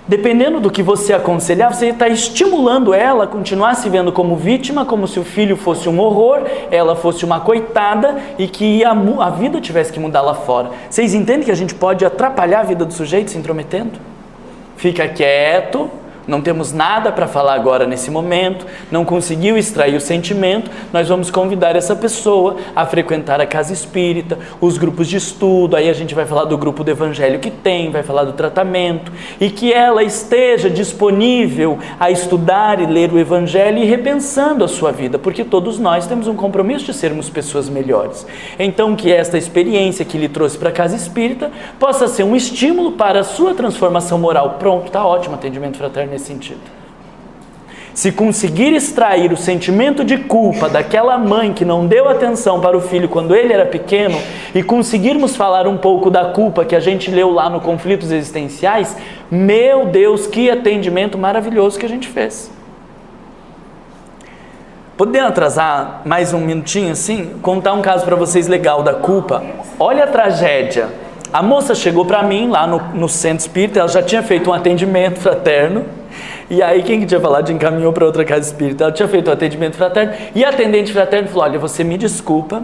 Dependendo do que você aconselhar, você está estimulando ela a continuar se vendo como vítima, como se o filho fosse um horror, ela fosse uma coitada e que a vida tivesse que mudar lá fora. Vocês entendem que a gente pode atrapalhar a vida do sujeito se intrometendo? Fica quieto, não temos nada para falar agora nesse momento, não conseguiu extrair o sentimento, nós vamos convidar essa pessoa a frequentar a casa espírita, os grupos de estudo, aí a gente vai falar do grupo do evangelho que tem, vai falar do tratamento, e que ela esteja disponível a estudar e ler o evangelho e repensando a sua vida, porque todos nós temos um compromisso de sermos pessoas melhores. Então que esta experiência que lhe trouxe para a casa espírita possa ser um estímulo para a sua transformação moral. Pronto, está ótimo atendimento fraterno nesse sentido. Se conseguir extrair o sentimento de culpa daquela mãe que não deu atenção para o filho quando ele era pequeno e conseguirmos falar um pouco da culpa que a gente leu lá no Conflitos Existenciais, meu Deus, que atendimento maravilhoso que a gente fez. Podendo atrasar mais um minutinho assim, contar um caso para vocês legal da culpa. Olha a tragédia. A moça chegou para mim lá no centro espírita, ela já tinha feito um atendimento fraterno. E aí quem que tinha falado encaminhou para outra casa espírita? Ela tinha feito um atendimento fraterno e a atendente fraterno falou: olha, você me desculpa,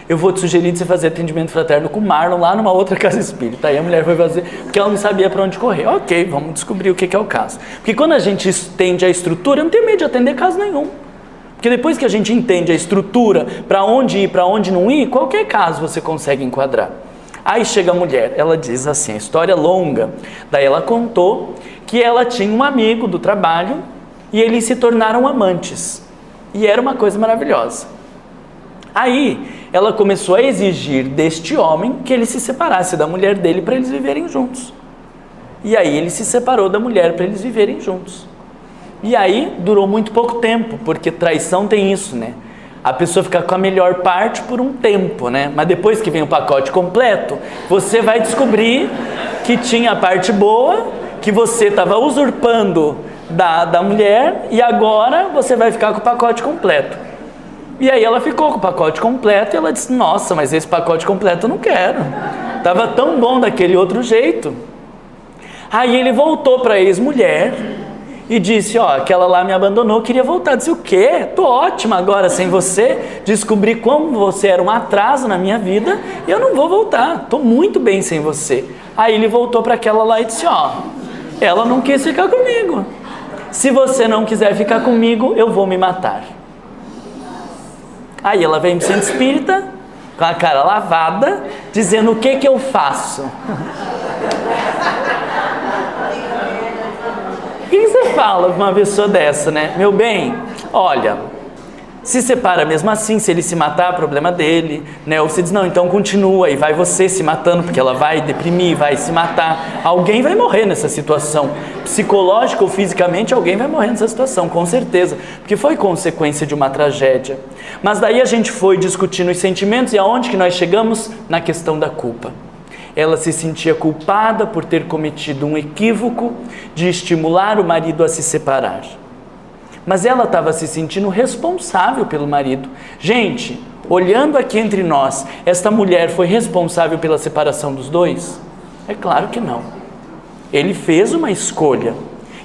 eu vou te sugerir de você fazer atendimento fraterno com o Marlon lá numa outra casa espírita. Aí a mulher foi fazer, porque ela não sabia para onde correr. Ok, vamos descobrir o que é o caso. Porque quando a gente entende a estrutura, eu não tenho medo de atender caso nenhum. Porque depois que a gente entende a estrutura, para onde ir, para onde não ir, qualquer caso você consegue enquadrar. Aí chega a mulher, ela diz assim, a história longa. Daí ela contou que ela tinha um amigo do trabalho e eles se tornaram amantes. E era uma coisa maravilhosa. Aí ela começou a exigir deste homem que ele se separasse da mulher dele para eles viverem juntos. E aí ele se separou da mulher para eles viverem juntos. E aí durou muito pouco tempo, porque traição tem isso, né? A pessoa fica com a melhor parte por um tempo, né? Mas depois que vem o pacote completo, você vai descobrir que tinha a parte boa, que você estava usurpando da mulher, e agora você vai ficar com o pacote completo. E aí ela ficou com o pacote completo e ela disse: nossa, mas esse pacote completo eu não quero. Estava tão bom daquele outro jeito. Aí ele voltou para a ex-mulher e disse: ó, aquela lá me abandonou, queria voltar. Disse: o quê? Tô ótima agora sem você, descobri como você era um atraso na minha vida e eu não vou voltar, tô muito bem sem você. Aí ele voltou para aquela lá e disse: ó, ela não quis ficar comigo, se você não quiser ficar comigo, eu vou me matar. Aí ela vem pro centro espírita, com a cara lavada, dizendo: o que eu faço? O que você fala para uma pessoa dessa, né? Meu bem, olha, se separa mesmo assim, se ele se matar, problema dele, né? Ou você diz: não, então continua, e vai você se matando, porque ela vai deprimir, vai se matar. Alguém vai morrer nessa situação, psicológica ou fisicamente, alguém vai morrer nessa situação, com certeza, porque foi consequência de uma tragédia. Mas daí a gente foi discutindo os sentimentos, e aonde que nós chegamos? Na questão da culpa. Ela se sentia culpada por ter cometido um equívoco de estimular o marido a se separar. Mas ela estava se sentindo responsável pelo marido. Gente, olhando aqui entre nós, esta mulher foi responsável pela separação dos dois? É claro que não. Ele fez uma escolha.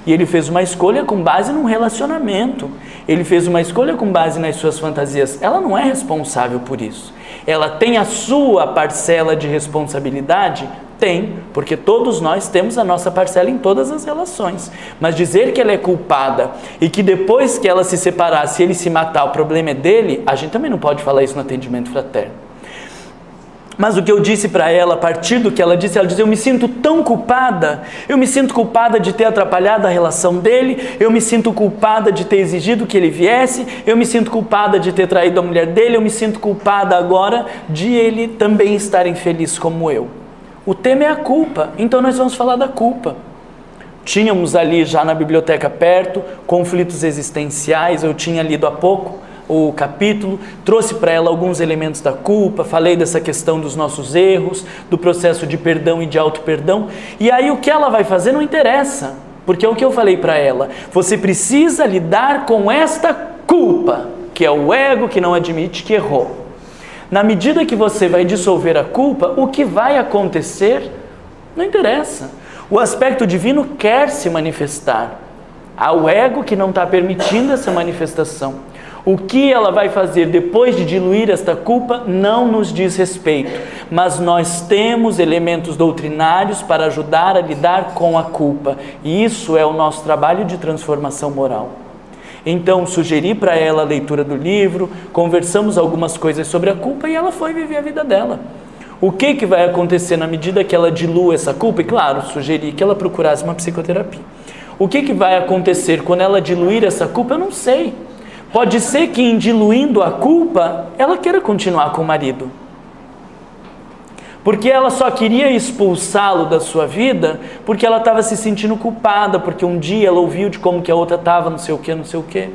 E ele fez uma escolha com base num relacionamento. Ele fez uma escolha com base nas suas fantasias. Ela não é responsável por isso. Ela tem a sua parcela de responsabilidade? Tem, porque todos nós temos a nossa parcela em todas as relações. Mas dizer que ela é culpada e que depois que ela se separar, se ele se matar, o problema é dele, a gente também não pode falar isso no atendimento fraterno. Mas o que eu disse para ela, a partir do que ela disse, eu me sinto tão culpada, eu me sinto culpada de ter atrapalhado a relação dele, eu me sinto culpada de ter exigido que ele viesse, eu me sinto culpada de ter traído a mulher dele, eu me sinto culpada agora de ele também estar infeliz como eu. O tema é a culpa, então nós vamos falar da culpa. Tínhamos ali já na biblioteca perto, conflitos existenciais, eu tinha lido há pouco o capítulo, trouxe para ela alguns elementos da culpa, falei dessa questão dos nossos erros, do processo de perdão e de auto-perdão, e aí o que ela vai fazer não interessa, porque é o que eu falei para ela: você precisa lidar com esta culpa, que é o ego que não admite que errou. Na medida que você vai dissolver a culpa, o que vai acontecer não interessa. O aspecto divino quer se manifestar, há o ego que não está permitindo essa manifestação. O que ela vai fazer depois de diluir esta culpa não nos diz respeito, mas nós temos elementos doutrinários para ajudar a lidar com a culpa, e isso é o nosso trabalho de transformação moral. Então sugeri para ela a leitura do livro, conversamos algumas coisas sobre a culpa e ela foi viver a vida dela. O que vai acontecer na medida que ela dilua essa culpa? E claro, sugeri que ela procurasse uma psicoterapia. O que vai acontecer quando ela diluir essa culpa? Eu não sei. Pode ser que em diluindo a culpa, ela queira continuar com o marido. Porque ela só queria expulsá-lo da sua vida porque ela estava se sentindo culpada, porque um dia ela ouviu de como que a outra estava, não sei o que.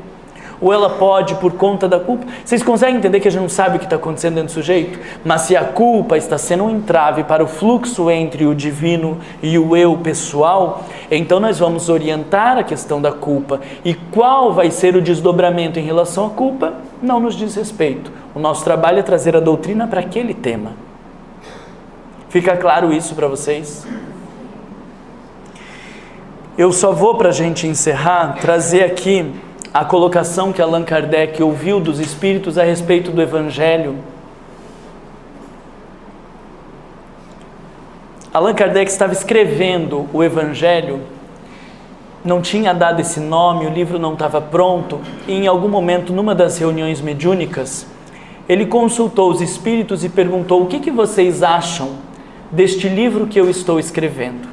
Ou ela pode, por conta da culpa... Vocês conseguem entender que a gente não sabe o que está acontecendo dentro do sujeito? Mas se a culpa está sendo um entrave para o fluxo entre o divino e o eu pessoal, então nós vamos orientar a questão da culpa. E qual vai ser o desdobramento em relação à culpa? Não nos diz respeito. O nosso trabalho é trazer a doutrina para aquele tema. Fica claro isso para vocês? Eu só vou, para a gente encerrar, trazer aqui a colocação que Allan Kardec ouviu dos espíritos a respeito do Evangelho. Allan Kardec estava escrevendo o Evangelho, não tinha dado esse nome, o livro não estava pronto, e em algum momento, numa das reuniões mediúnicas, ele consultou os espíritos e perguntou: o que vocês acham deste livro que eu estou escrevendo?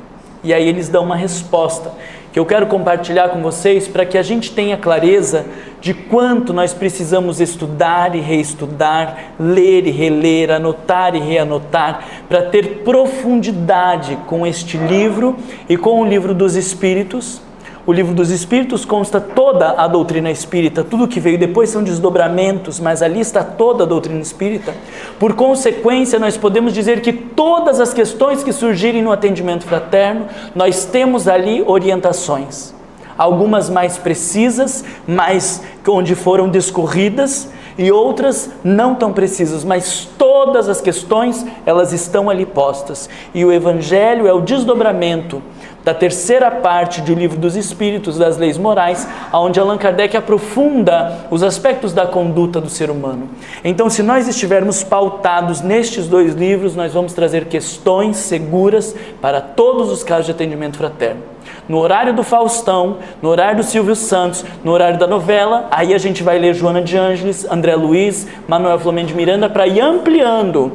E aí eles dão uma resposta que eu quero compartilhar com vocês para que a gente tenha clareza de quanto nós precisamos estudar e reestudar, ler e reler, anotar e reanotar, para ter profundidade com este livro e com o livro dos Espíritos. O livro dos Espíritos consta toda a doutrina espírita, tudo que veio depois são desdobramentos, mas ali está toda a doutrina espírita. Por consequência, nós podemos dizer que todas as questões que surgirem no atendimento fraterno, nós temos ali orientações. Algumas mais precisas, mais onde foram discorridas, e outras não tão precisas, mas todas as questões, elas estão ali postas. E o Evangelho é o desdobramento da terceira parte do Livro dos Espíritos, das Leis Morais, onde Allan Kardec aprofunda os aspectos da conduta do ser humano. Então, se nós estivermos pautados nestes dois livros, nós vamos trazer questões seguras para todos os casos de atendimento fraterno. No horário do Faustão, no horário do Silvio Santos, no horário da novela, aí a gente vai ler Joana de Ângeles, André Luiz, Manuel Flamengo de Miranda, para ir ampliando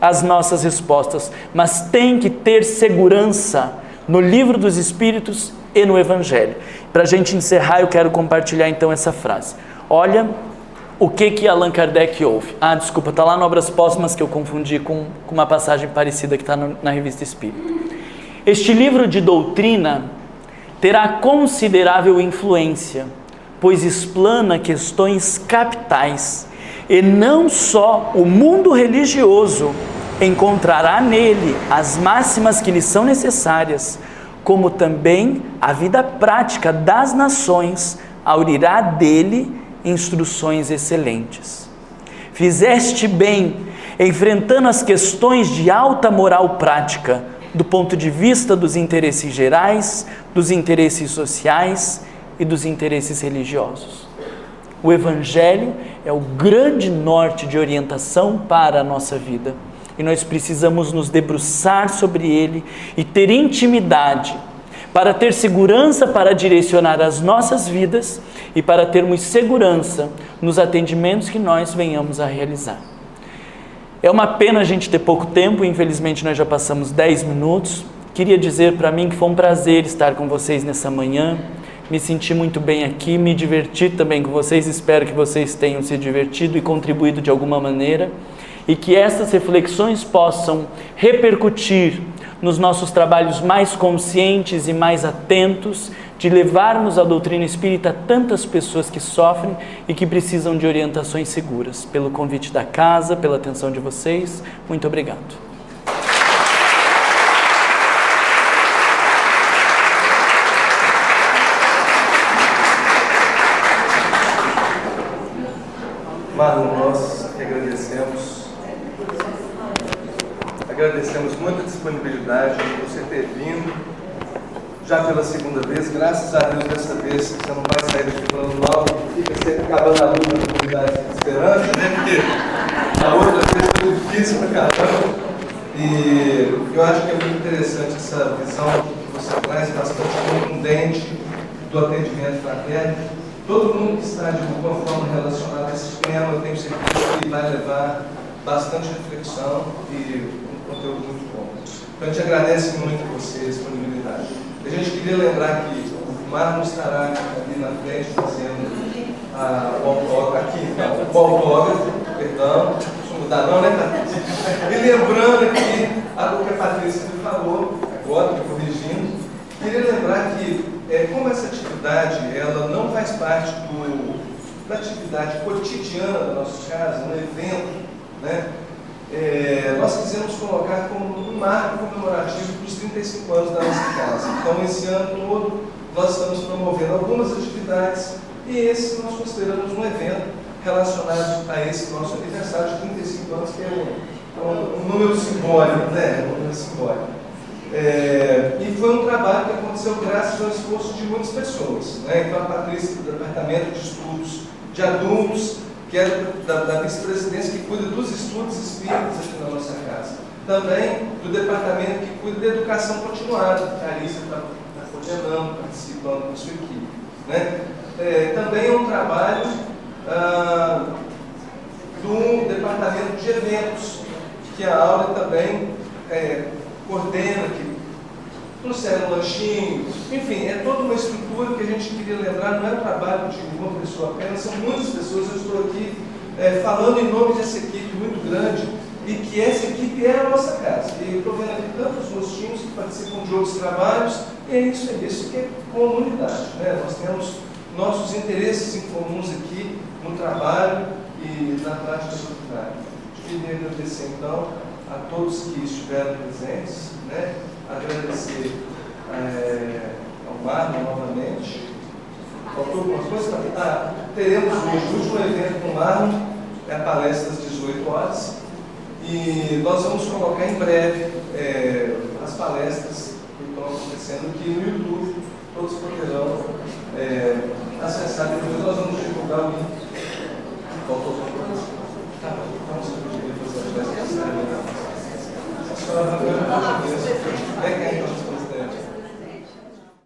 as nossas respostas. Mas tem que ter segurança no Livro dos Espíritos e no Evangelho. Para a gente encerrar, eu quero compartilhar então essa frase. Olha o que Allan Kardec ouve. Desculpa, está lá no Obras Póstumas, que eu confundi com uma passagem parecida que está na Revista Espírita. Este livro de doutrina terá considerável influência, pois explana questões capitais, e não só o mundo religioso encontrará nele as máximas que lhe são necessárias, como também a vida prática das nações aurirá dele instruções excelentes. Fizeste bem, enfrentando as questões de alta moral prática, do ponto de vista dos interesses gerais, dos interesses sociais e dos interesses religiosos. O Evangelho é o grande norte de orientação para a nossa vida. E nós precisamos nos debruçar sobre ele e ter intimidade para ter segurança para direcionar as nossas vidas e para termos segurança nos atendimentos que nós venhamos a realizar. É uma pena a gente ter pouco tempo, infelizmente nós já passamos 10 minutos. Queria dizer para mim que foi um prazer estar com vocês nessa manhã, me senti muito bem aqui, me diverti também com vocês, espero que vocês tenham se divertido e contribuído de alguma maneira, e que essas reflexões possam repercutir nos nossos trabalhos mais conscientes e mais atentos, de levarmos a doutrina espírita a tantas pessoas que sofrem e que precisam de orientações seguras. Pelo convite da casa, pela atenção de vocês, muito obrigado. Marlon, nós que agradecemos muito a disponibilidade de você ter vindo, já pela segunda vez. Graças a Deus, dessa vez você não vai sair daqui falando mal, fica sempre acabando a luz da comunidade esperando, né? Porque a outra vez foi difícil pra caramba. E eu acho que é muito interessante essa visão que você traz, bastante contundente do atendimento fraterno. Todo mundo que está de alguma forma relacionado a esse tema, eu tenho certeza que vai levar bastante reflexão e um conteúdo muito bom. Então a gente agradece muito a você, a disponibilidade. A gente queria lembrar que o Marlon estará ali na frente fazendo o autógrafo, perdão, não precisa mudar não, né, Patrícia? E lembrando aqui o que a Patrícia me falou, agora, me corrigindo, queria lembrar que como essa atividade ela não faz parte da atividade cotidiana da nossa casa, no evento, né? Nós quisemos colocar como um marco comemorativo dos 35 anos da nossa casa. Então, esse ano todo, nós estamos promovendo algumas atividades e esse nós consideramos um evento relacionado a esse nosso aniversário de 35 anos, que é um número simbólico, né? Um número simbólico. E foi um trabalho que aconteceu graças ao esforço de muitas pessoas, né? Então, a Patrícia, do Departamento de Estudos de Adultos, que é da vice-presidência que cuida dos estudos espíritas aqui na nossa casa. Também do departamento que cuida da educação continuada, que a Alice está coordenando, participando com sua equipe, né? Também é um trabalho do departamento de eventos, que a Aula também coordena, que trouxeram um lanchinho, enfim, é toda uma estrutura que a gente queria lembrar, não é um trabalho de uma pessoa apenas, são muitas pessoas. Eu estou aqui falando em nome dessa equipe muito grande, e que essa equipe é a nossa casa. E eu estou vendo aqui tantos rostinhos que participam de outros trabalhos, e é isso que é comunidade, né? Nós temos nossos interesses em comuns aqui no trabalho e na prática doutrinária. Queria agradecer então a todos que estiveram presentes, né? Agradecer ao Marlon novamente. Faltou alguma coisa? Teremos hoje o último evento com o Marlon, é a palestra às 18 horas, e nós vamos colocar em breve as palestras que estão acontecendo aqui no YouTube. Todos poderão acessar depois. Nós vamos divulgar o link. Faltou alguma coisa? Tá bom, então você poderia fazer a palestra. A senhora vai ver o